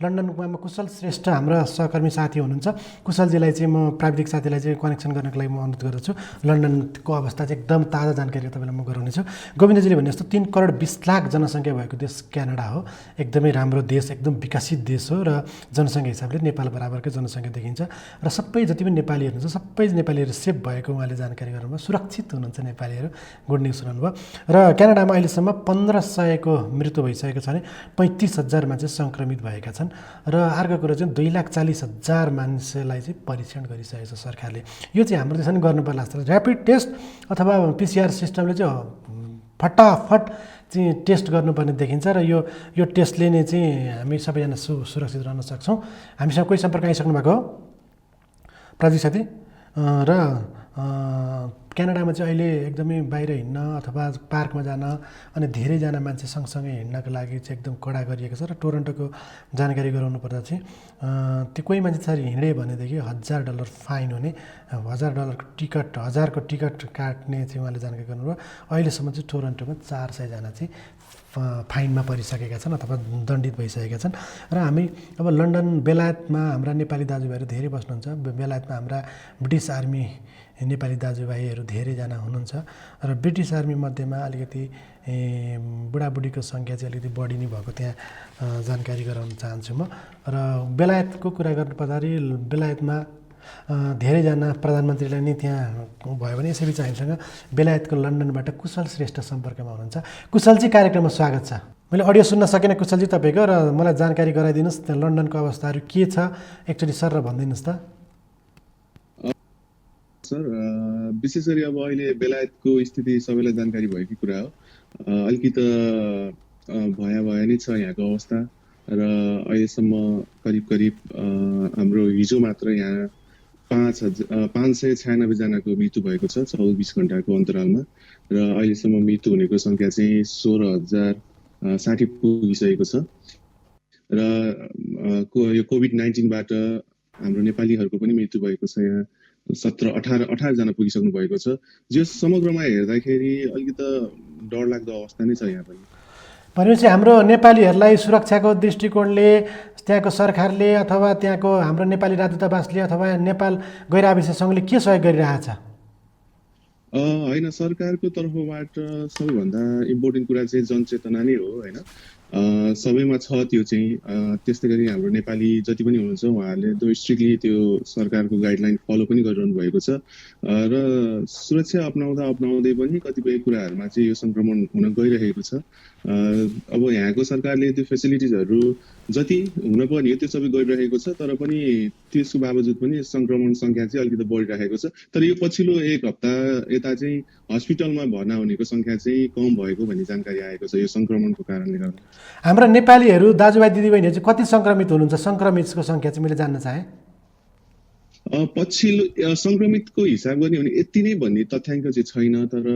लन्डनमा कुशल श्रेष्ठ हाम्रा सहकर्मी साथी हुनुहुन्छ। कुशलजीलाई चाहिँ म प्राविधिक साथीलाई चाहिँ कनेक्सन गर्नको लागि म अनुरोध गर्दछु। लन्डनको अवस्था चाहिँ एकदम ताजा जानकारी तपाईँलाई म गराउनेछु। गोविन्दजीले भने जस्तो 3 करोड 20 लाख जनसङ्ख्या भएको देश क्यानाडा हो। एकदमै राम्रो देश, एकदम विकसित देश हो र जनसङ्ख्या हिसाबले नेपाल बराबरकै जनसङ्ख्या देखिन्छ। र सबै जति पनि नेपालीहरू हुन्छ सबै नेपालीहरू सेफ भएको उहाँले जानकारी गर्नुभयो। सुरक्षित हुनुहुन्छ नेपालीहरू, गुड न्युज सुनाउनुभयो। र क्यानाडामा अहिलेसम्म 1500को मृत्यु भइसकेको छ भने 35,000 मान्छे सङ्क्रमित भएका छन्। र अर्को कुरो चाहिँ 2,40,000 मान्छेलाई चाहिँ परीक्षण गरिसकेको छ सरकारले। यो चाहिँ हाम्रो देशमा गर्नुपर्ला जस्तो ऱ्यापिड टेस्ट अथवा पिसिआर सिस्टमले चाहिँ फटाफट चाहिँ टेस्ट गर्नुपर्ने देखिन्छ। र यो टेस्टले नै चाहिँ हामी सबैजना सुरक्षित रहन सक्छौँ। हामीसँग कोही सम्पर्क आइसक्नु भएको हो प्राविधिक साथी? र क्यानाडामा चाहिँ अहिले एकदमै बाहिर हिँड्न अथवा पार्कमा जान अनि धेरैजना मान्छे सँगसँगै हिँड्नको लागि चाहिँ एकदम कडा गरिएको छ। र टोरन्टोको जानकारी गराउनु पर्दा चाहिँ त्यो कोही मान्छे त्यसरी हिँडे भनेदेखि $1,000 फाइन हुने, $1,000को टिकट काट्ने चाहिँ उहाँले जानकारी गर्नुभयो। अहिलेसम्म चाहिँ टोरन्टोमा 400जना चाहिँ फाइनमा परिसकेका छन् अथवा दण्डित भइसकेका छन्। र हामी अब लन्डन बेलायतमा हाम्रा नेपाली दाजुभाइहरू धेरै बस्नुहुन्छ। बेलायतमा हाम्रा ब्रिटिस आर्मी नेपाली दाजुभाइहरू धेरैजना हुनुहुन्छ। र ब्रिटिस आर्मी मध्येमा अलिकति बुढाबुढीको सङ्ख्या चाहिँ अलिकति बढी नै भएको त्यहाँ जानकारी गराउन चाहन्छु म। र बेलायतको कुरा गर्नुपर्दाखेरि बेलायतमा धेरैजना प्रधानमन्त्रीलाई नै त्यहाँ भयो भने यसैबिच हामीसँग बेलायतको लन्डनबाट कुशल श्रेष्ठ सम्पर्कमा हुनुहुन्छ। कुशलजी, कार्यक्रममा स्वागत छ। मैले अडियो सुन्न सकिनँ कुशलजी तपाईँको, र मलाई जानकारी गराइदिनुहोस् त्यहाँ लन्डनको अवस्थाहरू के छ एकचोटि सर र भनिदिनुहोस् त। सर, विशेष गरी अब अहिले बेलायतको स्थिति सबैलाई जानकारी भएकै कुरा हो। अलिकति भया नै छ यहाँको अवस्था। र अहिलेसम्म करिब हाम्रो हिजो मात्र यहाँ 596 जनाको मृत्यु भएको छ 24 घण्टाको अन्तरालमा। र अहिलेसम्म मृत्यु हुनेको सङ्ख्या चाहिँ 16,060 पुगिसकेको छ। र यो कोभिड-19बाट हाम्रो नेपालीहरूको पनि मृत्यु भएको छ। यहाँ 17-18 जना पुगिसक्नु भएको छ। जो समग्रमा हेर्दाखेरि अलिकति डरलाग्दो अवस्था नै छ यहाँ पनि। भनेपछि हाम्रो नेपालीहरूलाई सुरक्षाको दृष्टिकोणले त्यहाँको सरकारले अथवा त्यहाँको हाम्रो नेपाली राजदूतावासले अथवा नेपाल गैर आवासीय सङ्घले के सहयोग गरिरहेछ? होइन, सरकारको तर्फबाट सबैभन्दा इम्पोर्टेन्ट कुरा चाहिँ जनचेतना नै हो होइन। सबैमा छ त्यो चाहिँ। त्यस्तै गरी हाम्रो नेपाली जति पनि हुनुहुन्छ उहाँहरूले त्यो स्ट्रिक्टली त्यो सरकारको गाइडलाइन फलो पनि गरिरहनु भएको छ। र सुरक्षा अपनाउँदै पनि कतिपय कुराहरूमा चाहिँ यो सङ्क्रमण हुन गइरहेको छ। अब यहाँको सरकारले त्यो फेसिलिटिजहरू जति हुनुपर्ने हो त्यो सबै गरिरहेको छ। तर पनि त्यसको बावजुद पनि सङ्क्रमण सङ्ख्या चाहिँ अलिकति बढिरहेको छ। तर यो पछिल्लो 1 हप्ता यता चाहिँ हस्पिटलमा भर्ना हुनेको सङ्ख्या चाहिँ कम भएको भन्ने जानकारी आएको छ यो सङ्क्रमणको कारणले गर्दा। हाम्रा नेपालीहरू दाजुभाइ दिदीबहिनीहरू चाहिँ कति सङ्क्रमित हुनुहुन्छ? सङ्क्रमितको सङ्ख्या चाहिँ मैले जान्न चाहेँ। पछिल्लो सङ्क्रमितको हिसाब गर्ने हो भने यति नै भन्ने तथ्याङ्क चाहिँ छैन। तर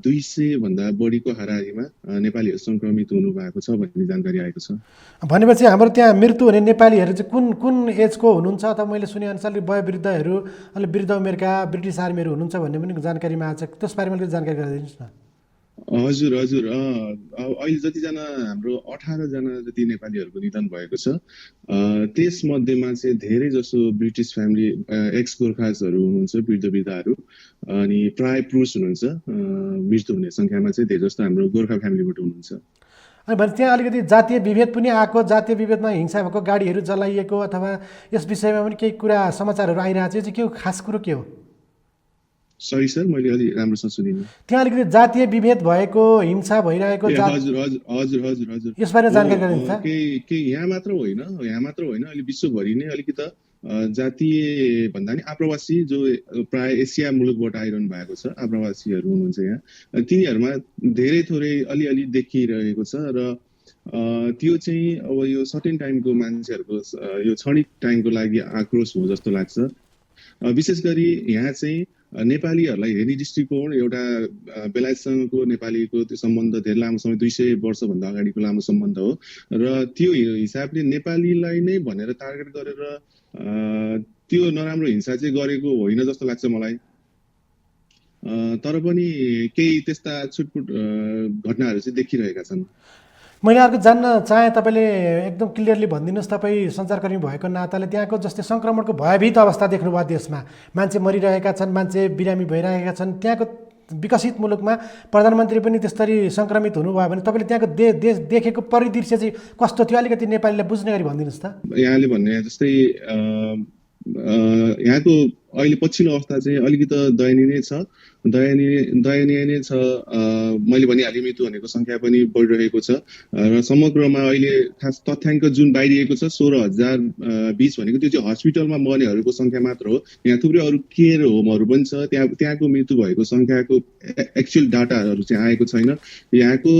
200 भन्दा बढीको हाराहारीमा नेपालीहरू सङ्क्रमित हुनु भएको छ भन्ने जानकारी आएको छ। भनेपछि हाम्रो त्यहाँ मृत्यु हुने नेपालीहरू चाहिँ कुन एजको हुनुहुन्छ? अथवा मैले सुनेअनुसार वयोवृद्धहरू अनि वृद्ध उमेरका ब्रिटिस आर्मीहरू हुनुहुन्छ भन्ने पनि जानकारीमा आएको छ। त्यस बारेमा अलिकति जानकारी गराइदिनुहोस् न। हजुर। अहिले जतिजना हाम्रो 18 जना जति नेपालीहरूको निधन भएको छ त्यसमध्येमा चाहिँ धेरै जसो ब्रिटिस फ्यामिली एक्स गोर्खाजहरू हुनुहुन्छ, वृद्धहरू, अनि प्राय पुरुष हुनुहुन्छ। मृत्यु हुने सङ्ख्यामा चाहिँ धेरै जस्तो हाम्रो गोर्खा फ्यामिलीबाट हुनुहुन्छ। अनि भने त्यहाँ अलिकति जातीय विभेद पनि आएको, जातीय विभेदमा हिंसा भएको, गाडीहरू जलाइएको अथवा यस विषयमा पनि केही कुरा समाचारहरू आइरहेको छ, यो चाहिँ के हो, खास कुरो के हो? सरी सर, मैले अलि राम्रोसँग सुनिनँ। त्यहाँ अलिकति जातीय विभेद भएको, हिंसा भइरहेको, हजुर हजुर हजुर हजुर हजुर यसबारे जानकारी गराइदिन्छ। केही यहाँ मात्र होइन, अहिले विश्वभरि नै अलिकति जातीय भन्दा नि आप्रवासी जो प्राय एसिया मुलुकबाट आइरहनु भएको छ, आप्रवासीहरू हुनुहुन्छ यहाँ, तिनीहरूमा धेरै थोरै अलिअलि देखिरहेको छ। र त्यो चाहिँ अब यो सर्टेन टाइमको मान्छेहरूको यो क्षणिक टाइमको लागि आक्रोश हो जस्तो लाग्छ। विशेष गरी यहाँ चाहिँ नेपालीहरूलाई हेरी दृष्टिकोण, एउटा बेलायतसँगको नेपालीको त्यो सम्बन्ध धेरै लामो समय 200 वर्षभन्दा अगाडिको लामो सम्बन्ध हो। र त्यो हिसाबले नेपालीलाई नै भनेर टार्गेट गरेर त्यो नराम्रो हिंसा चाहिँ गरेको होइन जस्तो लाग्छ मलाई। तर पनि केही त्यस्ता छुटपुट घटनाहरू चाहिँ देखिरहेका छन्। मैले अर्को जान्न चाहेँ, तपाईँले एकदम क्लियरली भनिदिनुहोस्, तपाईँ सञ्चारकर्मी भएको नाताले त्यहाँको जस्तै सङ्क्रमणको भयभीत अवस्था देख्नुभयो, देशमा मान्छे मरिरहेका छन्, मान्छे बिरामी भइरहेका छन्, त्यहाँको विकसित मुलुकमा प्रधानमन्त्री पनि त्यसरी सङ्क्रमित हुनुभयो भने तपाईँले त्यहाँको देश देखेको परिदृश्य चाहिँ कस्तो थियो, अलिकति नेपालीलाई बुझ्ने गरी भनिदिनुहोस् त। यहाँले भन्ने जस्तै यहाँको अहिले पछिल्लो अवस्था चाहिँ अलिकति दयनीय नै छ। मैले भनिहालेँ, मृत्यु भनेको सङ्ख्या पनि बढिरहेको छ र समग्रमा अहिले खास तथ्याङ्क जुन बाहिरिएको छ 16,020 भनेको त्यो चाहिँ हस्पिटलमा मर्नेहरूको सङ्ख्या मात्र हो। यहाँ थुप्रै अरू केयर होमहरू पनि छ, त्यहाँको मृत्यु भएको सङ्ख्याको एक्चुअल डाटाहरू चाहिँ आएको छैन। यहाँको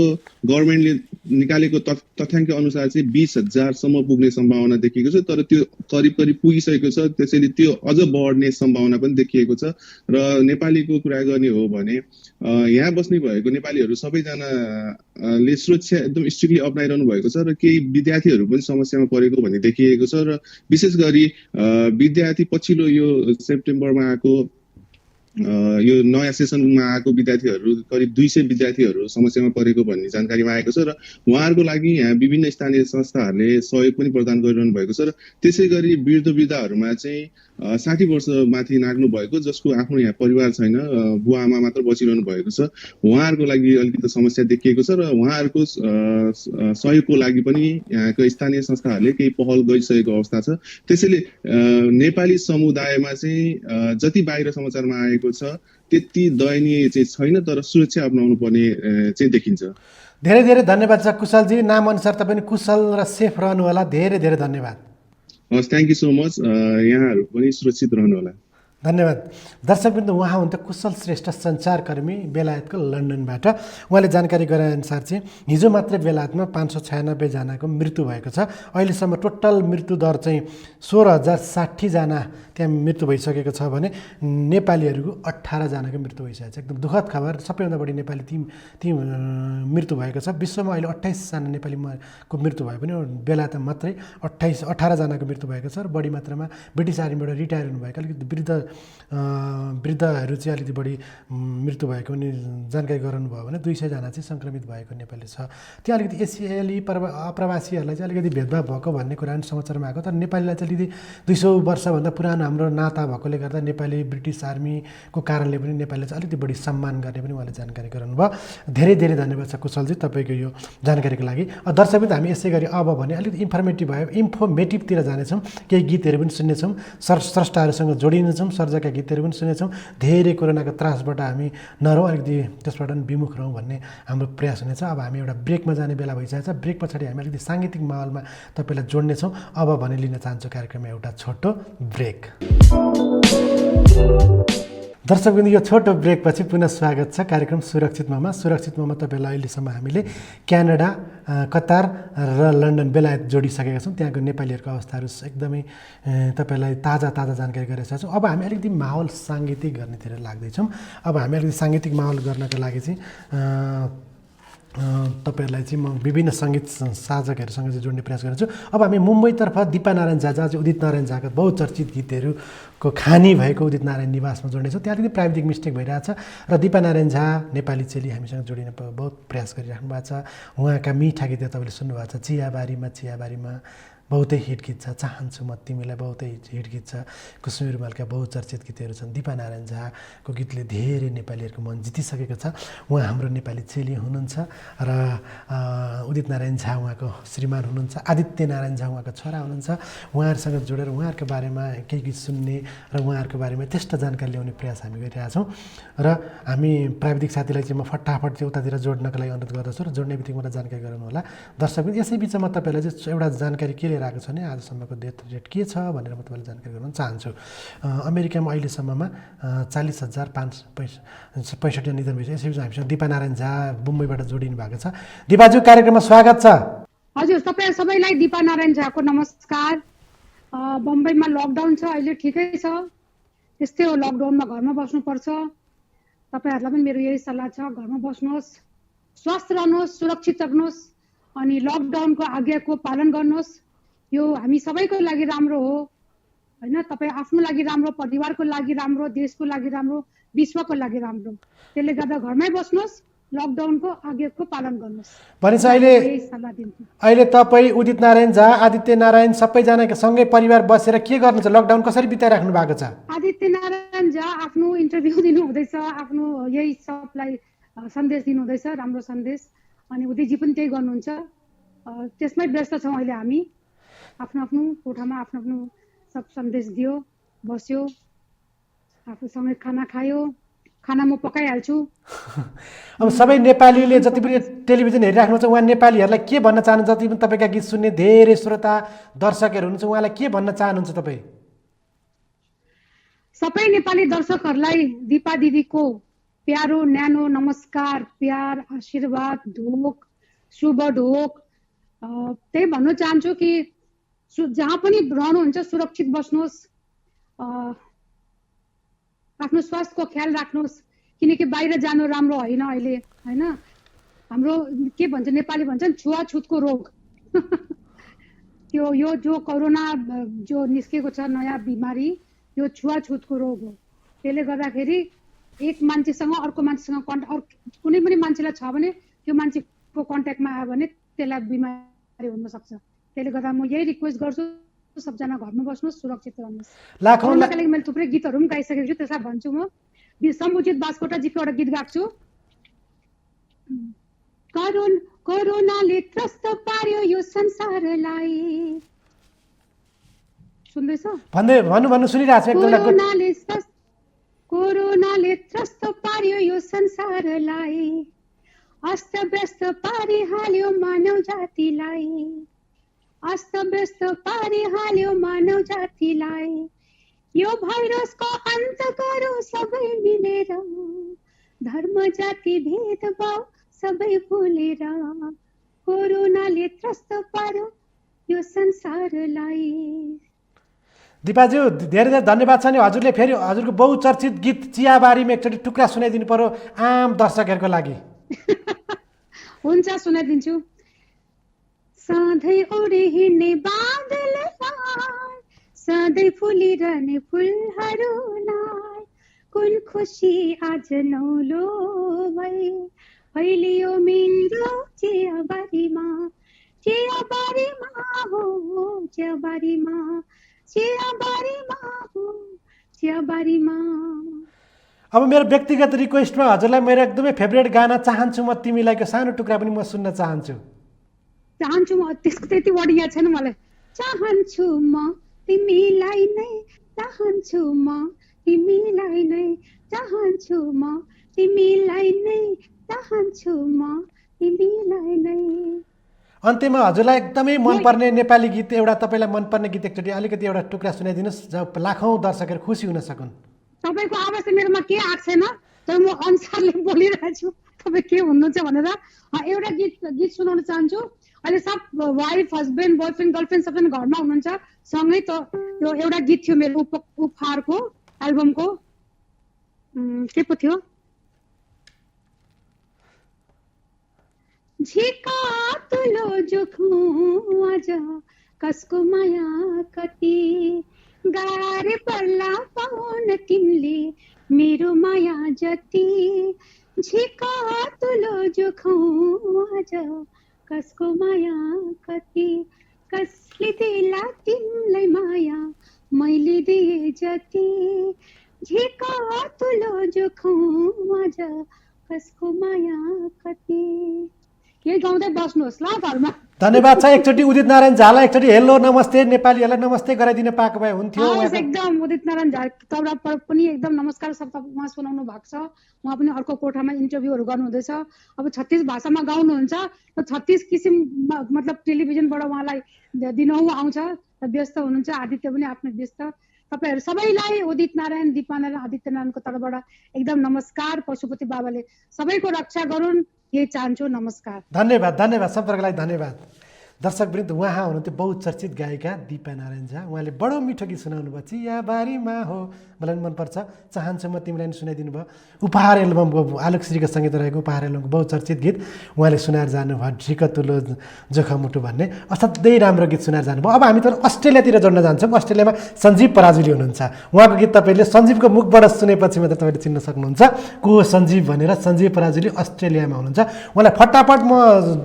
गभर्मेन्टले निकालेको तथ्याङ्क अनुसार चाहिँ 20,000सम्म पुग्ने सम्भावना देखिएको छ, तर त्यो करिब पुगिसकेको छ। त्यसैले त्यो अझ बढ्ने सम्भावना पनि देखिएको छ। र नेपालीको कुरा गर्ने हो भने यहाँ बस्ने भएको नेपालीहरू सबैजनाले सुरक्षा एकदम स्ट्रिक्टली अप्नाइरहनु भएको छ र केही विद्यार्थीहरू पनि समस्यामा परेको भन्ने देखिएको छ। र विशेष गरी विद्यार्थी पछिल्लो यो सेप्टेम्बरमा आएको यो नयाँ सेसनमा आएको विद्यार्थीहरू करिब 200 विद्यार्थीहरू समस्यामा परेको भन्ने जानकारीमा आएको छ। र उहाँहरूको लागि यहाँ विभिन्न स्थानीय संस्थाहरूले सहयोग पनि प्रदान गरिरहनु भएको छ। र त्यसै गरी वृद्धहरूमा चाहिँ 60 वर्ष माथि नाग्नु भएको, जसको आफ्नो यहाँ परिवार छैन, बुवा आमा मात्र बचिरहनु भएको छ, उहाँहरूको लागि अलिकति समस्या देखिएको छ। र उहाँहरूको सहयोगको लागि पनि यहाँको स्थानीय संस्थाहरूले केही पहल गरिसकेको अवस्था छ। त्यसैले नेपाली समुदायमा चाहिँ जति बाहिर समाचारमा आएको छ त्यति दयनीय चाहिँ छैन, तर सुरक्षा अपनाउनु पर्ने चाहिँ देखिन्छ। धेरै धेरै धन्यवाद छ कुशलजी, नाम अनुसार तपाईँ कुशल र सेफ रहनु होला। धेरै धेरै धन्यवाद। हस्, थ्याङ्क यू सो मच। यहाँहरू पनि सुरक्षित रहनु होला। धन्यवाद। दर्शकवृन्द, उहाँ हुन्थ्यो कुशल श्रेष्ठ सञ्चारकर्मी बेलायतको लन्डनबाट। उहाँले जानकारी गराएअनुसार चाहिँ हिजो मात्रै बेलायतमा 596 जनाको मृत्यु भएको छ। अहिलेसम्म टोटल मृत्यु दर चाहिँ 16,060 जना त्यहाँ मृत्यु भइसकेको छ भने नेपालीहरूको 18 जनाको मृत्यु भइसकेको छ। एकदम दुःखद खबर। सबैभन्दा बढी नेपाली ती मृत्यु भएको छ। विश्वमा अहिले 28 जना नेपालीको मृत्यु भयो भने बेलायतमा मात्रै 18 जनाको मृत्यु भएको छ। र बढी मात्रामा ब्रिटिस आर्मीबाट रिटायर हुनुभएको अलिकति वृद्धहरू चाहिँ अलिकति बढी मृत्यु भएको नि जानकारी गराउनु भयो भने 200 जना चाहिँ सङ्क्रमित भएको नेपाली छ। त्यहाँ अलिकति एसियाली अप्रवासीहरूलाई चाहिँ अलिकति भेदभाव भएको भन्ने कुरा पनि समाचारमा आएको। तर नेपालीलाई चाहिँ अलिकति 200 वर्षभन्दा पुरानो हाम्रो नाता भएकोले गर्दा नेपाली ब्रिटिस आर्मीको कारणले पनि नेपालीलाई चाहिँ अलिकति बढी सम्मान गर्ने पनि उहाँले जानकारी गराउनु भयो। धेरै धेरै धन्यवाद छ कुशलजी तपाईँको यो जानकारीको लागि। दर्शकवृन्द, हामी यसै गरी अब भने अलिकति इन्फर्मेटिभतिर जानेछौँ। केही गीतहरू पनि सुन्नेछौँ, स्रष्टाहरूसँग जोडिनेछौँ, सर्जका गीतहरू पनि सुनेछौँ। धेरै कोरोनाको त्रासबाट हामी नरहौँ, अलिकति त्यसबाट पनि विमुख रहौँ भन्ने हाम्रो प्रयास हुनेछ। अब हामी एउटा ब्रेकमा जाने बेला भइसकेको छ। ब्रेक पछाडि हामी अलिकति साङ्गीतिक माहौलमा तपाईँलाई जोड्नेछौँ। अब भने लिन चाहन्छु कार्यक्रममा एउटा छोटो ब्रेक। दर्शकवृन्द, यो छोटो ब्रेकपछि पुनः स्वागत छ कार्यक्रम सुरक्षित मामा। सुरक्षित मामा तपाईँलाई अहिलेसम्म हामीले क्यानाडा, कतार र लन्डन बेलायत जोडिसकेका छौँ। त्यहाँको नेपालीहरूको अवस्थाहरू एकदमै तपाईँलाई ताजा जानकारी गरिरहेका छौँ। अब हामी अलिकति माहौल साङ्गीतिक गर्नेतिर लाग्दैछौँ। अब हामी अलिकति साङ्गीतिक माहौल गर्नको लागि चाहिँ तपाईँहरूलाई चाहिँ म विभिन्न सङ्गीत साधकहरूसँग चाहिँ जोड्ने प्रयास गर्छु। अब हामी मुम्बईतर्फ दिपा नारायण झा चाहिँ उदित नारायण झाका बहुचर्चित गीतहरूको खानी भएको उदित नारायण निवासमा जोड्नेछौँ। त्यहाँ अलिकति प्राविधिक मिस्टेक भइरहेछ र दिपा नारायण झा नेपाली चेली हामीसँग जोडिन बहुत प्रयास गरिराख्नु भएको छ। उहाँका मिठा गीतहरू तपाईँले सुन्नुभएको छ। चियाबारीमा बहुतै हिट गीत छ, चाहन्छु म तिमीलाई बहुतै हिट गीत छ। कुसुमे रुमालका बहुचर्चित गीतहरू छन्। दिपा नारायण झाको गीतले धेरै नेपालीहरूको मन जितिसकेको छ। उहाँ हाम्रो नेपाली चेली हुनुहुन्छ र उदित नारायण झा उहाँको श्रीमान हुनुहुन्छ, आदित्य नारायण झा उहाँको छोरा हुनुहुन्छ। उहाँहरूसँग जोडेर उहाँहरूको बारेमा केही गीत सुन्ने र उहाँहरूको बारेमा त्यस्तो जानकारी ल्याउने प्रयास हामी गरिरहेछौँ र हामी प्राविधिक साथीलाई चाहिँ म फटाफट चाहिँ उतातिर जोड्नको लागि अनुरोध गर्दछु र जोड्ने बित्तिकै मलाई जानकारी गराउनु होला। दर्शक यसै बिचमा तपाईँलाई चाहिँ एउटा जानकारी के लिएर आएको छ भने आजसम्मको डेथ रेट के छ भनेर म तपाईँलाई जानकारी गराउन चाहन्छु। अमेरिकामा अहिलेसम्ममा 40,565 जना निधन भइसक्यो। यसै बिच हामीसँग दिपा नारायण झा मुम्बईबाट जोडिनु भएको छ। दिपाजु, कार्यक्रममा स्वागत छ। हजुर, सबैलाई दिपा नारायण झाको नमस्कार। बम्बईमा लकडाउन छ, अहिले ठिकै छ। त्यस्तै हो, लकडाउनमा घरमा बस्नुपर्छ। तपाईँहरूलाई पनि मेरो यही सल्लाह छ, घरमा बस्नुहोस्, स्वस्थ रहनुहोस्, सुरक्षित राख्नुहोस् अनि लकडाउनको आज्ञाको पालन गर्नुहोस्। यो हामी सबैको लागि राम्रो हो हैन? तपाईँ आफ्नो लागि राम्रो, परिवारको लागि राम्रो, देशको लागि राम्रो, विश्वको लागि राम्रो। त्यसले गर्दा घरमै बस्नुहोस्, लकडाउनको आज्ञाको पालन गर्नुहोस्। भनेपछि यही सल्लाह दिन्छु। अहिले तपाईँ उदित नारायण झा, आदित्य नारायण सबैजना सँगै परिवार बसेर के गर्नुहुन्छ? लकडाउन कसरी बिताइराख्नु भएको छ? आदित्य नारायण झा आफ्नो इन्टरभ्यू दिनुहुँदैछ, आफ्नो यही सबलाई सन्देश दिनुहुँदैछ, राम्रो सन्देश। अनि उदयजी पनि त्यही गर्नुहुन्छ। त्यसमै व्यस्त छौँ अहिले हामी। आफ्नो आफ्नो कोठामा आफ्नो आफ्नो सब सन्देश दियो, बस्यो, आफूसँगै खाना खायो। खाना म पकाइहाल्छु। अब सबै नेपालीले जति पनि टेलिभिजन हेरिराख्नुहुन्छ उहाँ नेपालीहरूलाई के भन्न चाहनुहुन्छ? जति पनि तपाईँका गीत सुन्ने धेरै श्रोता दर्शकहरू हुनुहुन्छ, उहाँलाई के भन्न चाहनुहुन्छ तपाईँ? सबै नेपाली दर्शकहरूलाई दिपा दिदीको प्यारो न्यानो नमस्कार, प्यार, आशीर्वाद, ढोक, शुभ ढोक। त्यही भन्न चाहन्छु कि जहाँ पनि रहनुहुन्छ सुरक्षित बस्नुहोस्, आफ्नो स्वास्थ्यको ख्याल राख्नुहोस्, किनकि बाहिर जानु राम्रो होइन अहिले हैन? हाम्रो के भन्छ, नेपाली भन्छन् छुवाछुतको रोग। त्यो यो जो कोरोना जो निस्केको छ नयाँ बिमारी, यो छुवाछुतको रोग हो। त्यसले गर्दाखेरि एक मान्छेसँग अर्को मान्छेसँग कुनै पनि मान्छेलाई छ भने त्यो मान्छेको कन्ट्याक्टमा आयो भने त्यसलाई बिमारी हुन सक्छ। त्यसले गर्दा म यही रिक्वेस्ट गर्छु, सबजना घरमा बस्नुहोस्, सुरक्षित रहनुहोस्। कोरोनाका लागि मैले थुप्रै गीतहरू पनि गाइसकेको छु, त्यसलाई भन्छु म। समुचित बास्कोटाजीको एउटा गीत गाएको छु। कोरोनाले त्रस्त पार्यो यो संसारलाई। सुन्दैछ? भन्नु सुनिरहेको छु। कोरोनाले त्रस्त पार्यो यो संसारलाई, अस्तव्यस्त पारिहाल्यो मानव जातिलाई, अस्तव्यस्त पारिहाल्यो मानव जातिलाई। यो भाइरसको अन्त गरौँ सबै मिलेर, धर्म जाति भेदभाव सबै भुलेर। कोरोनाले त्रस्त पार्यो यो संसारलाई। दिपाज्यू, धेरै धेरै धन्यवाद छ नि। हजुरले फेरि हजुरको बहुचर्चित गीत चियाबारीमा एकचोटि टुक्रा सुनाइदिनु पर्यो आम दर्शकहरूको लागि। हुन्छ, सुनाइदिन्छु। सधैँ उडी हिँड्ने बादललाई, सधैँ फुलिरहने फुलहरूलाई, कुन खुसी आज नौलो भई फैलियो मेरो चियाबारीमा, चियाबारीमा हो, चियाबारीमा, चियाबारीमा हो, चियाबारीमा। अब मेरो व्यक्तिगत रिक्वेस्टमा हजुरलाई मेरो एकदमै फेभरेट गाना चाहन्छु म तिमीलाईको सानो टुक्रा पनि म सुन्न चाहन्छु। म त्यसको त्यति वर्ड याद छैन मलाई। चाहन्छु म तिमीलाई नै, चाहन्छु म तिमीलाई नै, चाहन्छु म तिमीलाई नै, चाहन्छु म तिमीलाई नै। अन्त्यमा हजुरलाई एकदमै मनपर्ने नेपाली गीत एउटा, तपाईँलाई मनपर्ने गीत एकचोटि अलिकति एउटा टुक्रा सुनाइदिनुहोस्, जब लाखौँ दर्शकहरू खुसी हुन सकुन्। तपाईँको आवाज त मेरोमा के आएको छैन, तर म अनुसारले बोलिरहेको छु तपाईँ के भन्नुहुन्छ भनेर। एउटा गीत सुनाउन चाहन्छु। अहिले सब वाइफ, हस्बेन्ड, बोयफ्रेन्ड, गर्लफ्रेन्ड सबैजना घरमा हुनुहुन्छ सँगै, त यो एउटा गीत थियो मेरो उपहारको एल्बमको। के पो थियो? झिका तुलो जोखौँ आज कसको माया कति, गाह्रै पर्ला पाउन तिमीले मेरो माया जति। झिका तुलो जोखौँ आज कसको माया कति, कसले दिला तिमीलाई माया मैले दिए जति झिका तुलो जोखौँ माझ कसको माया कति के गाउँदै बस्नुहोस् ल घरमा। धन्यवाद छ। एकचोटि उदित नारायण झालाई एकचोटि हेलो नमस्ते नेपालीहरूलाई नमस्ते गराइदिन पाएको भए हुन्थ्यो। एकदम उदित नारायण झा तपाईँ पनि एकदम नमस्कार सब उहाँ सुनाउनु भएको छ। उहाँ पनि अर्को कोठामा इन्टरभ्यूहरू गर्नुहुँदैछ। अब 36 भाषामा गाउनुहुन्छ र 36 किसिम मतलब टेलिभिजनबाट उहाँलाई दिनहुँ आउँछ र व्यस्त हुनुहुन्छ। आदित्य पनि आफ्नो व्यस्त। तपाईँहरू सबैलाई उदित नारायण दिपा नारायण आदित्य नारायणको तर्फबाट एकदम नमस्कार। पशुपति बाबाले सबैको रक्षा गरून् यही चाहन्छु। नमस्कार। धन्यवाद धन्यवाद सम्पर्कलाई धन्यवाद। दर्शकवृन्द उहाँ हुनुहुन्थ्यो बहुचर्चित गायिका दिपा नारायण झा। उहाँले बडो मिठो गीत सुनाउनु भयो चियाबारीमा हो मलाई मनपर्छ चाहन्छु म तिमीलाई सुनाइदिनु भयो। उपहार एल्बमको आलोकश्रीको सङ्गीत रहेको उपहार एल्बमको बहुचर्चित गीत उहाँले सुनाएर जानुभयो झिक तुलो जोखामुटु भन्ने असाध्यै राम्रो गीत सुनाएर जानुभयो। अब हामी त अस्ट्रेलियातिर जोड्न जान्छौँ। अस्ट्रेलियामा सञ्जीव पराजुली हुनुहुन्छ। उहाँको गीत तपाईँले सञ्जीवको मुखबाट सुनेपछि मात्र तपाईँले चिन्न सक्नुहुन्छ को हो सञ्जीव भनेर। सञ्जीव पराजुली अस्ट्रेलियामा हुनुहुन्छ। उहाँलाई फटाफट म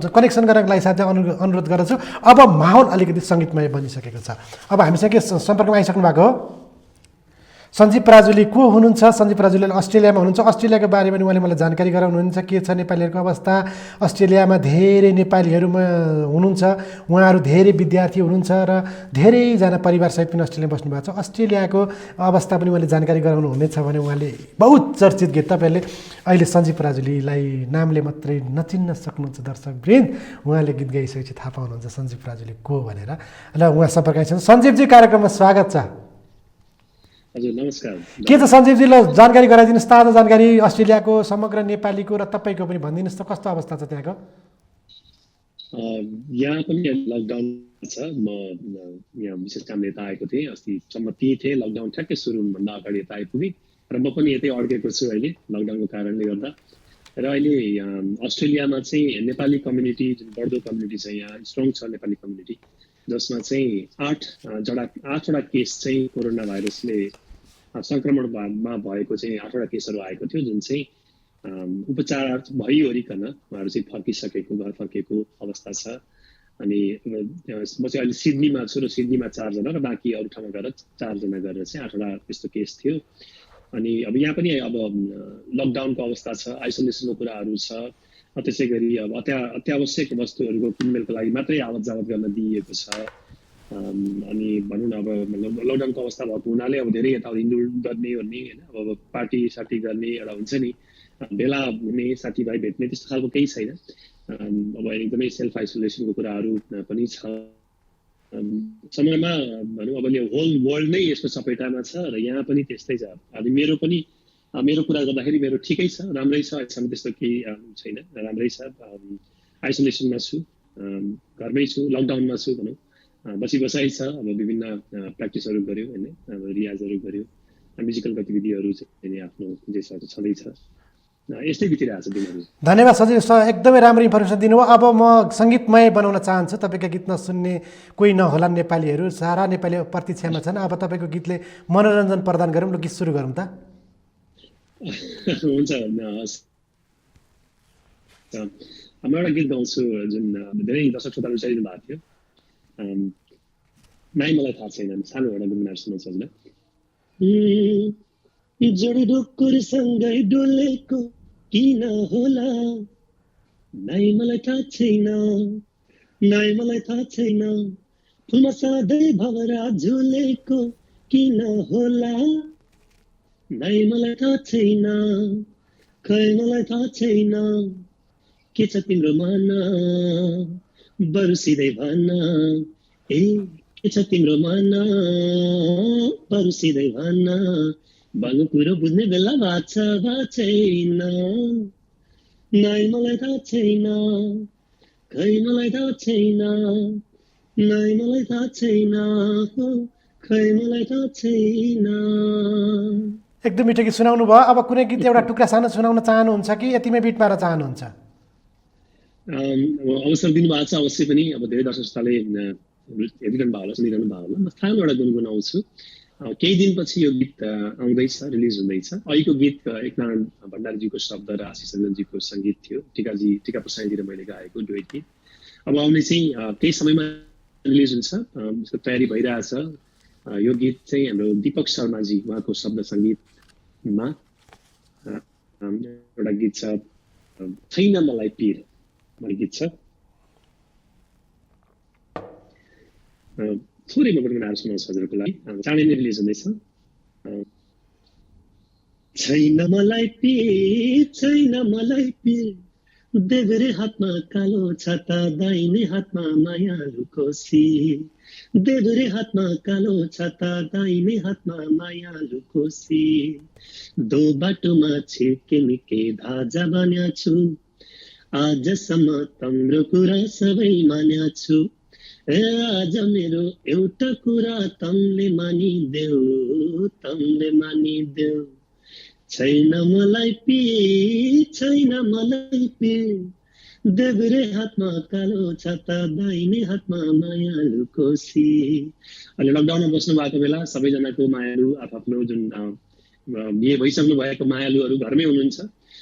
कनेक्सन गर्नको लागि साथै अनुरोध गर्छु। अब माहौल अलिकति सङ्गीतमय बनिसकेको छ। अब हामीसँग के सम्पर्कमा आइसक्नु भएको हो सञ्जीव पराजुली को हुनुहुन्छ? सञ्जीव पराजुली अस्ट्रेलियामा हुनुहुन्छ। अस्ट्रेलियाको बारेमा उहाँले मलाई जानकारी गराउनुहुन्छ के छ नेपालीहरूको अवस्था। अस्ट्रेलियामा धेरै नेपालीहरू हुनुहुन्छ। उहाँहरू धेरै विद्यार्थी हुनुहुन्छ र धेरैजना परिवारसहित पनि अस्ट्रेलियामा बस्नुभएको छ। अस्ट्रेलियाको अवस्था पनि उहाँले जानकारी गराउनु हुनेछ भने उहाँले बहुत चर्चित गीत तपाईँहरूले अहिले सञ्जीव पराजुलीलाई नामले मात्रै नचिन्न सक्नुहुन्छ दर्शकवृन्द। उहाँले गीत गाइसकेपछि थाहा पाउनुहुन्छ सञ्जीव पराजुली को भनेर। ल उहाँ सम्पर्क आइसक्नु। सञ्जीवजी कार्यक्रममा स्वागत छ। हजुर नमस्कार। के छ सञ्जीवजीलाई जानकारी गराइदिनुहोस् ताजा जानकारी अस्ट्रेलियाको समग्र नेपालीको र तपाईँको पनि भनिदिनुहोस् त कस्तो अवस्था छ त्यहाँको। यहाँ पनि लकडाउन छ। म यहाँ विशेष कामले यता आएको थिएँ अस्तिसम्म त्यही थिएँ। लकडाउन ठ्याक्कै सुरु हुनुभन्दा अगाडि यता आइपुगेँ र म पनि यतै अड्केको छु अहिले लकडाउनको कारणले गर्दा। र अहिले अस्ट्रेलियामा चाहिँ नेपाली कम्युनिटी जुन बढ्दो कम्युनिटी छ यहाँ स्ट्रङ छ नेपाली कम्युनिटी जसमा चाहिँ 8वटा केस चाहिँ कोरोना भाइरसले सङ्क्रमणमा भएको चाहिँ 8वटा केसहरू आएको थियो जुन चाहिँ उपचार भइवरिकन उहाँहरू चाहिँ फर्किसकेको घर फर्केको अवस्था छ। अनि म चाहिँ अहिले सिडनीमा छु र सिडनीमा 4 जना र बाँकी अरू ठाउँमा गएर 4 जना गरेर चाहिँ 8वटा त्यस्तो केस थियो। अनि अब यहाँ पनि अब लकडाउनको अवस्था छ। आइसोलेसनको कुराहरू छ। त्यसै गरी अब अत्यावश्यक वस्तुहरूको किनमेलको लागि मात्रै आवत जावत गर्न दिइएको छ। अनि भनौँ न अब लकडाउनको अवस्था भएको हुनाले अब धेरै यता हिँडुल गर्ने होइन अब पार्टी सार्टी गर्ने एउटा हुन्छ नि भेला हुने साथीभाइ भेट्ने त्यस्तो खालको केही छैन। अब एकदमै सेल्फ आइसोलेसनको कुराहरू पनि छ। समयमा भनौँ अब होल वर्ल्ड नै यसको चपेटामा छ र यहाँ पनि त्यस्तै छ। अनि मेरो कुरा गर्दाखेरि मेरो ठिकै छ राम्रै छ अहिलेसम्म त्यस्तो केही छैन राम्रै छ। आइसोलेसनमा छु घरमै छु लकडाउनमा छु भनौँ बसिबसाइ छ। अब विभिन्न प्र्याक्टिसहरू गऱ्यो होइन अब रियाजहरू गऱ्यो म्युजिकल गतिविधिहरू चाहिँ आफ्नो जे छ छँदैछ यस्तै बितिरहेको छ दिनहरू। धन्यवाद सञ्जीव सर एकदमै राम्रो इन्फर्मेसन दिनुभयो। अब म सङ्गीतमय बनाउन चाहन्छु। तपाईँका गीत नसुन्ने कोही नहोला नेपालीहरू सारा नेपाली प्रतीक्षामा छन्। अब तपाईँको गीतले मनोरञ्जन प्रदान गरौँ। ल गीत सुरु गरौँ त। हुन्छ म एउटा गीत गाउँछु जुन धेरै दर्शक श्रोताहरू चाहिदिनु भएको थियो। नाइ मलाई थाहा छैन सानो एउटा गुनगुनाएर सुनाउँछु हजुरलाई। जोडी ढुकुरसँगै डुलेको किन होला नाइ मलाई थाहा छैन नाइ मलाई थाहा छैन फुलमा सधैँ भवरा झुलेको किन होला नाइ मलाई थाहा छैन खै मलाई थाहा छैन के छ तिम्रो मन बरु सिधै भन ए के छ तिम्रो मन बरु सिधै भन भन्नु कुरो बुझ्ने बेला भएको छैन नाइ मलाई थाहा छैन खै मलाई थाहा छैन नाइ मलाई थाहा छैन खै मलाई थाहा छैन। एकदम मिठो गीत सुनाउनु भयो। अब कुनै गीत एउटा टुक्रा सानो सुनाउन चाहनुहुन्छ कि यतिमै बिट मार चाहनुहुन्छ? अवसर दिनुभएको छ अवश्य पनि। अब धेरै दर्शक श्रोताले हेरिरहनु भएको होला सुनिरहनु भएको होला। म सानो एउटा गुनगुनाउँछु। केही दिनपछि यो गीत आउँदैछ रिलिज हुँदैछ। अहिलेको गीत एकनारायण भण्डारीजीको शब्द र आशिष रञ्जनजीको सङ्गीत थियो। टिका प्रसादजी र मैले गाएको डुएट गीत। अब आउने चाहिँ केही समयमा रिलिज हुन्छ, यसको तयारी भइरहेछ। यो गीत चाहिँ हाम्रो दीपक शर्माजी उहाँको शब्द सङ्गीतमा एउटा गीत छ, छैन मलाई पीर भन्ने गीत छ। थोरै म गुनगुनाएर सुनाउँछु हजुरको लागि, चाँडै नै रिलिज हुँदैछ। छैन मलाई पीर, छैन मलाई पीर, देब्रे हातमा कालो छाता, दाहिने हातमा मायालु कोसी। देब्रे हातमा कालो छाता, दाहिने हातमा मायालु कोसी। दो बाटोमा छिर्केमिके धाजा बन्या छु, आजसम्म तम्रो कुरा सबै मान्या छु। आज मेरो एउटा कुरा तमले मानिदेऊ, तमले मानिदेऊ। छैन मलाई पीर, छैन मलाई पीर, देब्रे हातमा कालो छाता, दाहिने हातमा मायालु कोसी। अहिले लकडाउनमा बस्नु भएको बेला सबैजनाको मायालु आफ्नो जुन बिहे भइसक्नु भएको मायालुहरू घरमै हुनुहुन्छ।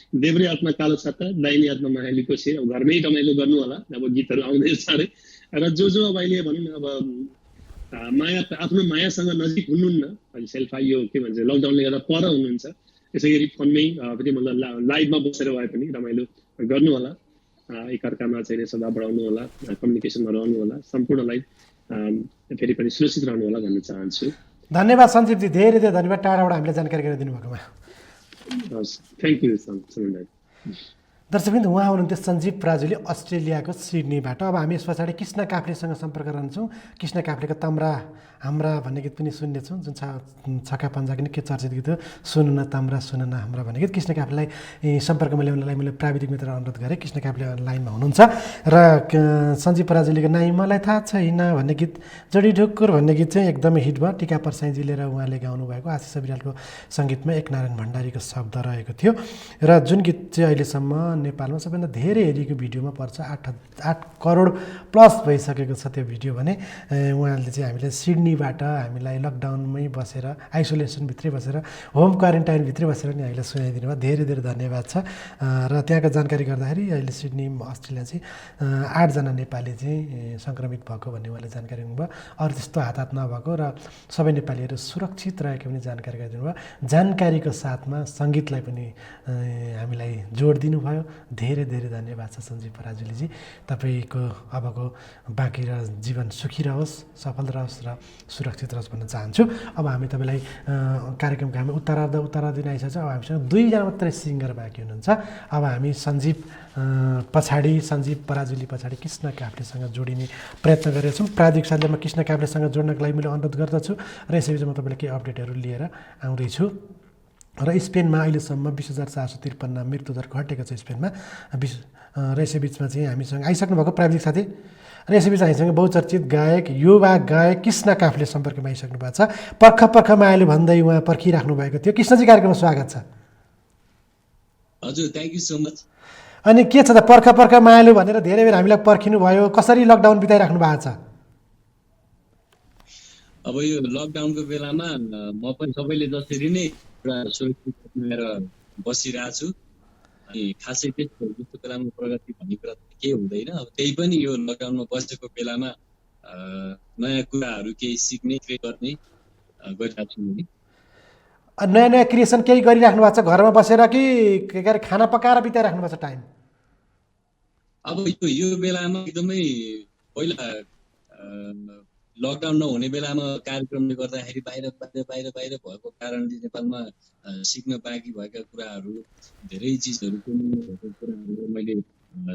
देब्रे हातमा कालो छाता, दाहिने हातमा मायालु कोसी। अब घरमै रमाइलो गर्नु होला, अब गीतहरू आउँदै चाँडै। र जो अब अहिले भनौँ न अब माया आफ्नो मायासँग नजिक हुनुहुन्न, अहिले सेल्फ यो के भन्छ लकडाउनले गर्दा पर हुनुहुन्छ, यसै गरी फोनमै मतलब लाइभमा बसेर भए पनि रमाइलो गर्नु होला, एकअर्कामा चाहिँ सदा बढाउनु होला, कम्युनिकेसनमा रहनु होला, सम्पूर्णलाई फेरि पनि सुरक्षित रहनु होला भन्न चाहन्छु। धन्यवाद सञ्जीवजी, धेरै धेरै धन्यवाद टाढाबाट हामीलाई जानकारी गराइदिनु भएकोमा। थ्याङ्क यू समीर दाइ। दर्शकवृन्द, उहाँ हुनुहुन्थ्यो सञ्जीव पराजुली अस्ट्रेलियाको सिडनीबाट। अब हामी यस पछाडि कृष्ण काफ्लेसँग सम्पर्क रहन्छौँ। कृष्ण काफ्लेको तम्रा हाम्रा भन्ने गीत पनि सुन्नेछौँ, जुन छक्का पन्जाको निकै चर्चित गीत हो, सुन न तम्रा सुन न हाम्रा भन्ने गीत। कृष्ण काफ्लेलाई सम्पर्कमा ल्याउनलाई मैले प्राविधिक मित्र अनुरोध गरेँ। कृष्ण काफ्ले लाइनमा हुनुहुन्छ र सञ्जीव पराजुलीको नाइ मलाई थाहा छैन भन्ने गीत, जडी ढुक्कुर भन्ने गीत चाहिँ एकदमै हिट भयो। टिका परसाईजी लिएर उहाँले गाउनु भएको, आशिष अविरालको सङ्गीतमा एकनारायण भण्डारीको शब्द रहेको थियो। र जुन गीत चाहिँ अहिलेसम्म नेपालमा सबैभन्दा धेरै हेरिएको भिडियोमा पर्छ, 8 करोड प्लस भइसकेको छ त्यो भिडियो भने। उहाँले चाहिँ हामीलाई सिडनीबाट हामीलाई लकडाउनमै बसेर, आइसोलेसनभित्रै बसेर, होम क्वारेन्टाइनभित्रै बसेर नि हामीलाई सुनाइदिनु भयो। धेरै धेरै धन्यवाद छ। र त्यहाँको जानकारी गर्दाखेरि अहिले सिडनी अस्ट्रेलिया चाहिँ 8 जना नेपाली चाहिँ सङ्क्रमित भएको भन्ने उहाँले जानकारी दिनुभयो। अरू त्यस्तो हात नभएको र सबै नेपालीहरू सुरक्षित रहेको पनि जानकारी गरिदिनु भयो। जानकारीको साथमा सङ्गीतलाई पनि हामीलाई जोड दिनुभयो। धेरै धेरै धन्यवाद छ सञ्जीव पराजुलीजी। तपाईँको अबको बाँकी र जीवन सुखी रहोस्, सफल रहोस् र सुरक्षित रहोस् भन्न चाहन्छु। अब हामी तपाईँलाई कार्यक्रमको हामी उत्तरार्ध दिन आइसकेको छ। अब हामीसँग 2 जना मात्रै सिङ्गर बाँकी हुनुहुन्छ। अब हामी सञ्जीव पराजुली पछाडि कृष्ण काफ्लेसँग जोडिने प्रयत्न गरेका छौँ। प्राविधिक साथीले म कृष्ण काफ्लेसँग जोड्नको लागि मैले अनुरोध गर्दछु र यसैबिच म तपाईँलाई केही अपडेटहरू लिएर आउँदैछु। र स्पेनमा अहिलेसम्म 20,453 मृत्युदर घटेको छ स्पेनमा। र यसैबिचमा चाहिँ हामीसँग आइसक्नु भएको प्राविधिक साथी र यसैबिच हामीसँग बहुचर्चित गायक, युवा गायक कृष्ण काफ्ले सम्पर्कमा आइसक्नु भएको छ। पर्ख मायालु भन्दै उहाँ पर्खिराख्नु भएको थियो। कृष्णजी, कार्यक्रममा स्वागत छ। हजुर, थ्याङ्क यू सो मच। अनि के छ त, पर्ख मायालु भनेर धेरै बेर हामीलाई पर्खिनु भयो, कसरी लकडाउन बिताइराख्नु भएको छ? अब यो लकडाउनको बेलामा म पनि सबैले जसरी नै एउटा सुरक्षित लिएर बसिरहेको छु। अनि खासै त्यस्तो बेलामा प्रगति भन्ने कुरा केही हुँदैन। अब त्यही पनि यो लकडाउनमा बसेको बेलामा नयाँ कुराहरू केही सिक्ने, क्रिएट गर्ने गरिरहेको छु मैले। नयाँ क्रिएसन केही गरिराख्नु भएको छ घरमा बसेर कि के अरे खाना पकाएर बिताइराख्नु भएको छ टाइम? अब यो बेलामा एकदमै पहिला लकडाउन नहुने बेलामा कार्यक्रमले गर्दाखेरि बाहिर भएको कारणले नेपालमा सिक्न बाँकी भएका कुराहरू, धेरै चिजहरू पनि भएको कुराहरू मैले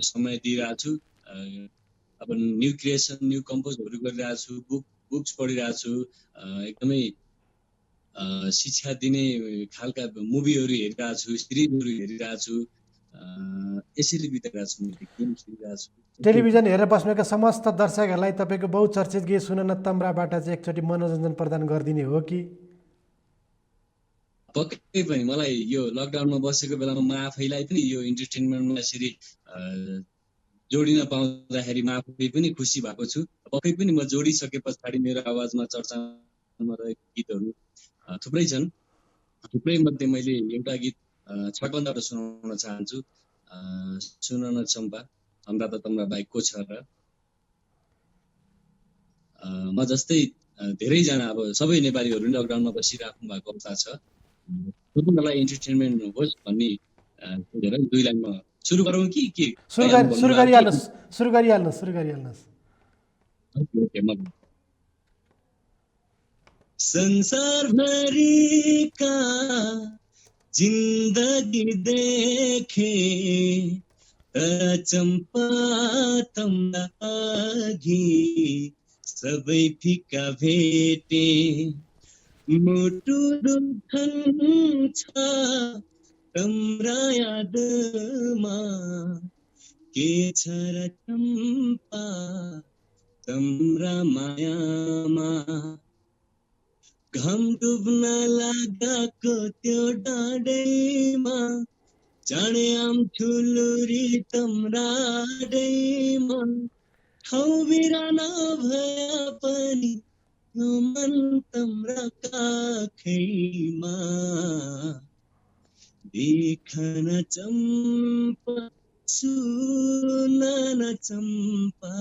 समय दिइरहेको छु। अब न्यू क्रिएसन, न्यू कम्पोजहरू गरिरहेको छु, बुक्स पढिरहेको छु, एकदमै शिक्षा दिने खालका मुभीहरू हेरिरहेको छु, सिरिजहरू हेरिरहेको छु। यसरी बिताइरहेको छु, मैले गेम्स खेलिरहेको छु। टेलिभिजन हेरेर बस्नुका समस्त दर्शकहरूलाई तपाईँको बहुचर्चित गीत सुन न तम्राबाट चाहिँ एकचोटि मनोरञ्जन प्रदान गरिदिने हो कि? पक्कै पनि मलाई यो लकडाउनमा बसेको बेलामा म आफैलाई पनि यो इन्टरटेनमेन्टमा यसरी जोडिन पाउँदाखेरि म आफै पनि खुसी भएको छु। पक्कै पनि म जोडिसके पछाडि मेरो आवाजमा चर्चामा रहेको गीतहरू थुप्रै छन्। थुप्रै मध्ये मैले एउटा गीत छकन्दाबाट सुनाउन चाहन्छु। सुन न चम्पा, हाम्रा त तम्रा बाहेक को छ र। म जस्तै धेरैजना अब सबै नेपालीहरू नै लकडाउनमा बसिराख्नु भएको अवस्था छ। सबैलाई इन्टरटेनमेन्ट होस् भन्ने सोचेर 2 लाइनमा सुरु गरौँ कि के? सुरु गरिहाल्नुहोस्। ओके, संसारभरिका जिन्दगी देखे तर चम्पा तम्रा अघि सबै फिका भेटे मुटु दुखन्छ तम्रा यादमा के छ र चम्पा तम्रा मायामा घाम डुब्न लागेको त्यो डाँडैमा चाँडै आउँछु लुरी तम्रा डैमा ठाउँ बिरानो भए पनि यो मन तम्रा काखैमा देखन चम्पा सुन चम्पा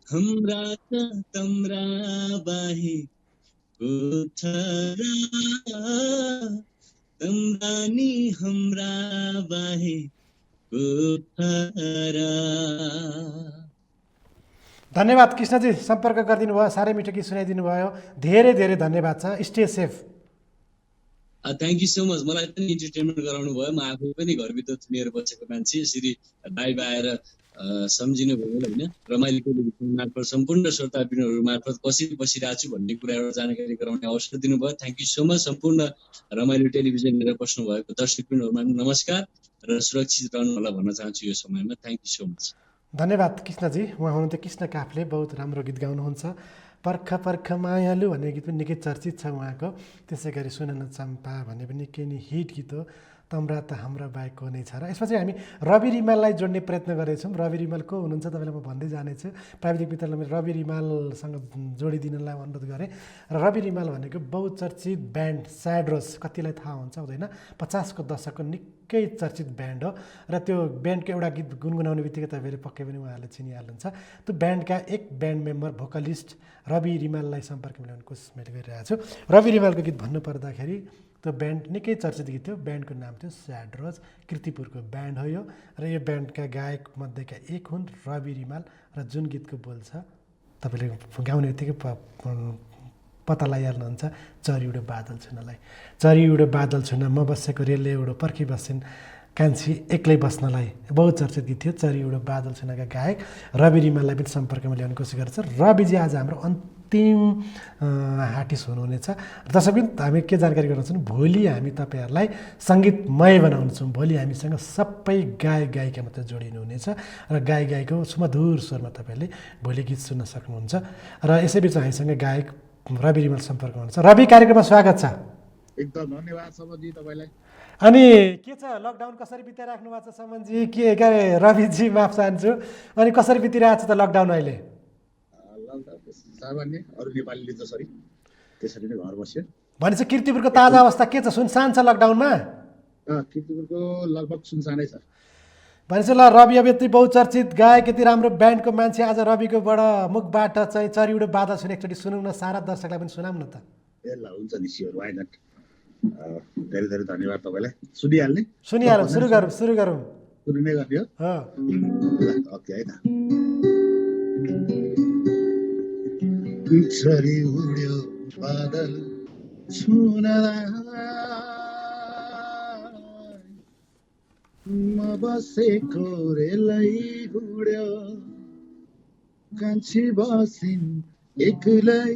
हाम्रा त तम्रा बाहे कोठरा तम्रा नि हाम्रा बाहे कोठरा। धन्यवाद कृष्णजी, सम्पर्क गरिदिनु भयो, साह्रै मिठो गीत सुनाइदिनु भयो, धेरै धेरै धन्यवाद छ। Stay safe. Thank you so much. मलाई पनि इन्टरटेनमेन्ट गराउनु भयो। म आफै पनि घरभित्र मेरो बसेको मान्छे यसरी लाइभ आएर सम्झिनु भयो होइन। रमाइलो टेलिभिजन मार्फत सम्पूर्ण श्रोताबिनहरू मार्फत कसरी बसिरहेको छु भन्ने कुरा एउटा जानकारी गराउने अवसर दिनुभयो। Thank you so much. सम्पूर्ण रमाइलो टेलिभिजन हेरेर बस्नुभएको दर्शकबिनहरूमा नमस्कार र सुरक्षित रहनु होला भन्न चाहन्छु यो समयमा। Thank you so much. धन्यवाद कृष्णजी। उहाँ हुनुहुन्थ्यो कृष्ण काफ्ले, बहुत राम्रो गीत गाउनुहुन्छ। पर्ख पर्ख मायालु भन्ने गीत पनि निकै चर्चित छ उहाँको। त्यसै गरी सुन न चम्पा भन्ने पनि निकै नै हिट गीत हो। तम्रा त हाम्रा बाहेक नै छ र यसमा चाहिँ हामी रवि रिमाललाई जोड्ने प्रयत्न गरेछौँ। रवि रिमाल को हुनुहुन्छ तपाईँलाई म भन्दै जानेछु। प्राविधिक मित्रलाई मैले रवि रिमालसँग जोडिदिनलाई अनुरोध गरेँ। र रवि रिमाल भनेको बहुचर्चित ब्यान्ड स्याड रोज, कतिलाई थाहा हुन्छ हुँदैन, 50को दशकको निकै चर्चित ब्यान्ड हो। र त्यो ब्यान्डको एउटा गीत गुनगुनाउने बित्तिकै तपाईँले पक्कै पनि उहाँहरूले चिनिहाल्नुहुन्छ। त्यो ब्यान्डका एक ब्यान्ड मेम्बर भोकलिस्ट रवि रिमाललाई सम्पर्क मिलाउने कोसिस मैले गरिरहेको छु। रवि रिमालको गीत भन्नुपर्दाखेरि त्यो ब्यान्ड निकै चर्चित गीत थियो। ब्यान्डको नाम थियो स्याड रोज, कृतिपुरको ब्यान्ड हो यो। र यो ब्यान्डका गायक मध्येका एक हुन् रवि रिमाल। र जुन गीतको बोल छ तपाईँले गाउने बित्तिकै पत्ता लगाइहाल्नुहुन्छ, चरी उडो बादल छुनलाई। चरी उडो बादल छुन म बसेको रेलले उडो पर्खी बस्छिन् कान्छी एक्लै बस्नलाई, बहुचर्चित गीत थियो। चरी उडो बादल छुनका गायक रवि रिमाललाई पनि सम्पर्कमा ल्याउने कोसिस गर्छ। रविजी आज हाम्रो अन्तिम हाटिस हुनुहुनेछ। दर्शकबिन हामी के जानकारी गराउँछौँ, भोलि हामी तपाईँहरूलाई सङ्गीतमय बनाउनेछौँ। भोलि हामीसँग सबै गायक गायिका मात्र जोडिनुहुनेछ र गायक गायकको सुमधुर स्वरमा तपाईँहरूले भोलि गीत सुन्न सक्नुहुन्छ। र यसैबिच हामीसँग गायक रवि रिमाल सम्पर्क हुनुहुन्छ। रवि, कार्यक्रममा स्वागत छ। एकदम धन्यवाद समनजी तपाईँलाई। अनि के छ, लकडाउन कसरी बिताइराख्नु भएको छ समनजी? के रविजी, माफ चाहन्छु। अनि कसरी बितिरहेको छ त लकडाउन अहिले? लकडाउन सामान्य अरू नेपालीले जसरी त्यसरी नै घर बस्यो। भनेपछि किर्तिपुरको ताजा अवस्था के छ? सुनसान छ लकडाउनमा? किर्तिपुरको लगभग सुनसानै छ। भनेपछि ल, रवि अब यति बहुचर्चित गायक, यति राम्रो ब्यान्डको मान्छे, आज रविकोबाट मुखबाट चाहिँ चरी उडो बादल सुने एकचोटि सुनौँ न, सारा दर्शकलाई पनि सुनाऊँ न त। ए ल, हुन्छ नि, स्योर, वाइ नट। धेरै धेरै धन्यवाद तपाईँलाई। सुनिहाल्ने? सुनिहालौँ, सुरु गरौँ। सुरु नै गर्ने हो? ओके, है त। चरी उड्यो बादल छुनलाई, म बसेको रेलै उड्यो कान्छी बसिन् एक्लै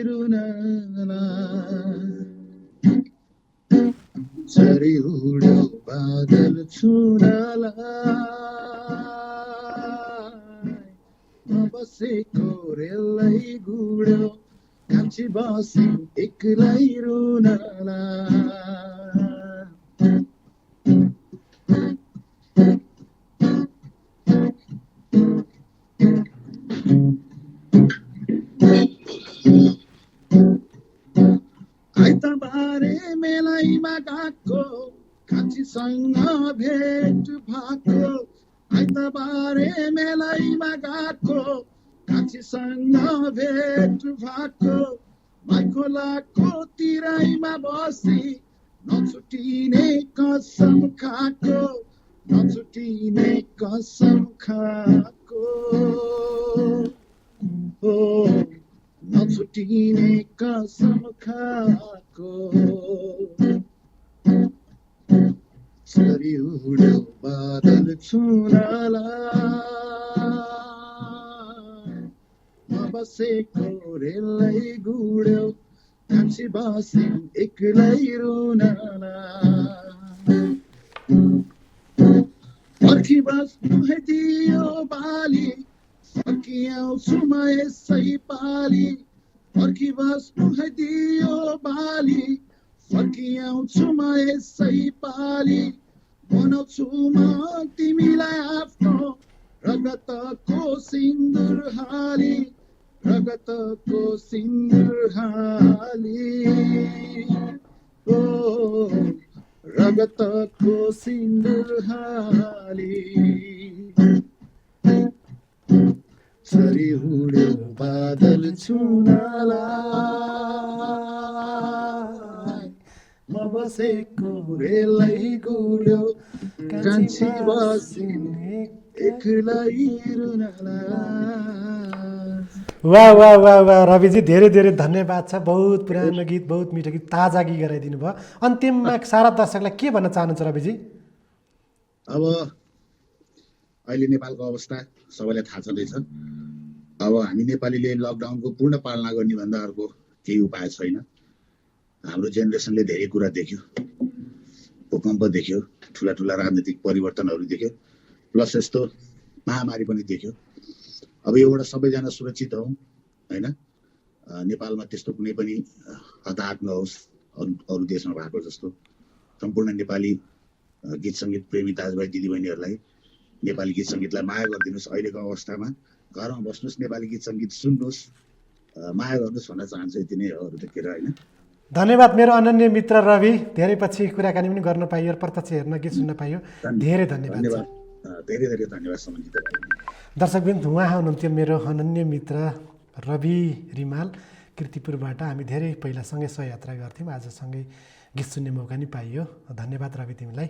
रुनलाई। चरी उड्यो बादल छुनलाई, म बसेको रेलै उड्यो कान्छी बसिन् एक्लै रुनलाई। आइतबारे मेलैमा गएको कान्छीसँग भेट भएको, आइतबारे मेलैमा गएको कान्छीसँग भेट भएको माइखोलाको तिराईमा बसी नछुटिने कसम खाएको नछुटिने कसम खाएको हो नछुटिने कसम खाएको चरी उड्यो बादल छुनालाई बसेको रेलै गुड्यो कान्छी बसिन् एक्लै रुनालाई पर्खी बस्नु है दियो बाली सकिआउँछु म यसै पाली पर्खी बस्नु है दियो बाली सकिआउँछु म यसै पाली बनाउँछु म तिमीलाई आफ्नो रगतको सिन्दुर हाली रगतको सिन्दुर हाली ओ रगतको सिन्दुर हाली चरी उड्यो बादल छुनालाई म बसेको रेलै गुड्यो कान्छी बसिन् एक्लै रुनालाई। वाह वाह वाह वाह रविजी धेरै धेरै धन्यवाद छ। बहुत पुरानो गीत बहुत मिठो गीत ताजा गीत गराइदिनु भयो। अन्तिममा सारा दर्शकलाई के भन्न चाहनुहुन्छ रविजी? अब अहिले नेपालको अवस्था सबैलाई थाहा छँदैछ। अब हामी नेपालीले लकडाउनको पूर्ण पालना गर्ने भन्दा अर्को केही उपाय छैन। हाम्रो जेनेरेसनले धेरै कुरा देख्यो, भूकम्प देख्यो, ठुला ठुला राजनीतिक परिवर्तनहरू देख्यो, प्लस यस्तो महामारी पनि देख्यो। अब एउटा सबैजना सुरक्षित हौँ होइन, नेपालमा त्यस्तो कुनै पनि हताहत नहोस् अरू देशमा भएको जस्तो। सम्पूर्ण नेपाली गीत सङ्गीत प्रेमी दाजुभाइ दिदीबहिनीहरूलाई नेपाली गीत सङ्गीतलाई माया गरिदिनुहोस्। अहिलेको अवस्थामा घरमा बस्नुहोस्, नेपाली गीत सङ्गीत सुन्नुहोस्, माया गर्नुहोस् भन्न चाहन्छु। यति नै हो, अरू त के र होइन। धन्यवाद मेरो अनन्य मित्र रवि। धेरै पछि कुराकानी पनि गर्न पाइयो, प्रत्यक्ष हेर्न गीत सुन्न पाइयो। धेरै धन्यवाद। धेरै धेरै धन्यवाद सम्बन्धित। दर्शकवृन्द, उहाँ हुनुहुन्थ्यो मेरो अनन्य मित्र रवि रिमाल कीर्तिपुरबाट। हामी धेरै पहिला सँगै सहयात्रा गर्थ्यौँ, आज सँगै गीत सुन्ने मौका नि पाइयो। धन्यवाद रवि तिमीलाई,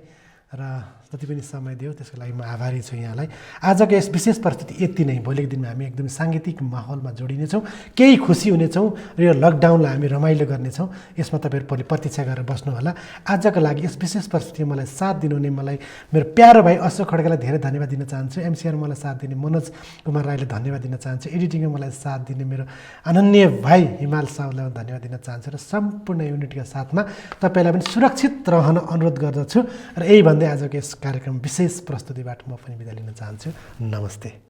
र जति पनि समय दियो त्यसको लागि म आभारी छु यहाँलाई। आजको यस विशेष परिस्थिति यति नै। भोलिको दिनमा हामी एकदमै साङ्गीतिक माहौलमा जोडिनेछौँ, केही खुसी हुनेछौँ र यो लकडाउनलाई हामी रमाइलो गर्नेछौँ। यसमा तपाईँहरू प्रतीक्षा गरेर बस्नुहोला। आजको लागि यस विशेष परिस्थितिमा मलाई साथ दिनुहुने मलाई मेरो प्यारो भाइ अशोक खड्कालाई धेरै धन्यवाद दिन चाहन्छु। एमसिआर मलाई साथ दिने मनोज कुमार राईले धन्यवाद दिन चाहन्छु। एडिटिङमा मलाई साथ दिने मेरो अनन्य भाइ हिमाल साउलाई धन्यवाद दिन चाहन्छु। र सम्पूर्ण युनिटका साथमा तपाईँलाई पनि सुरक्षित रहन अनुरोध गर्दछु। र यही भन्दै आजको यस कार्यक्रम विशेष प्रस्तुतिबाट म पनि बिदा लिन चाहन्छु। नमस्ते।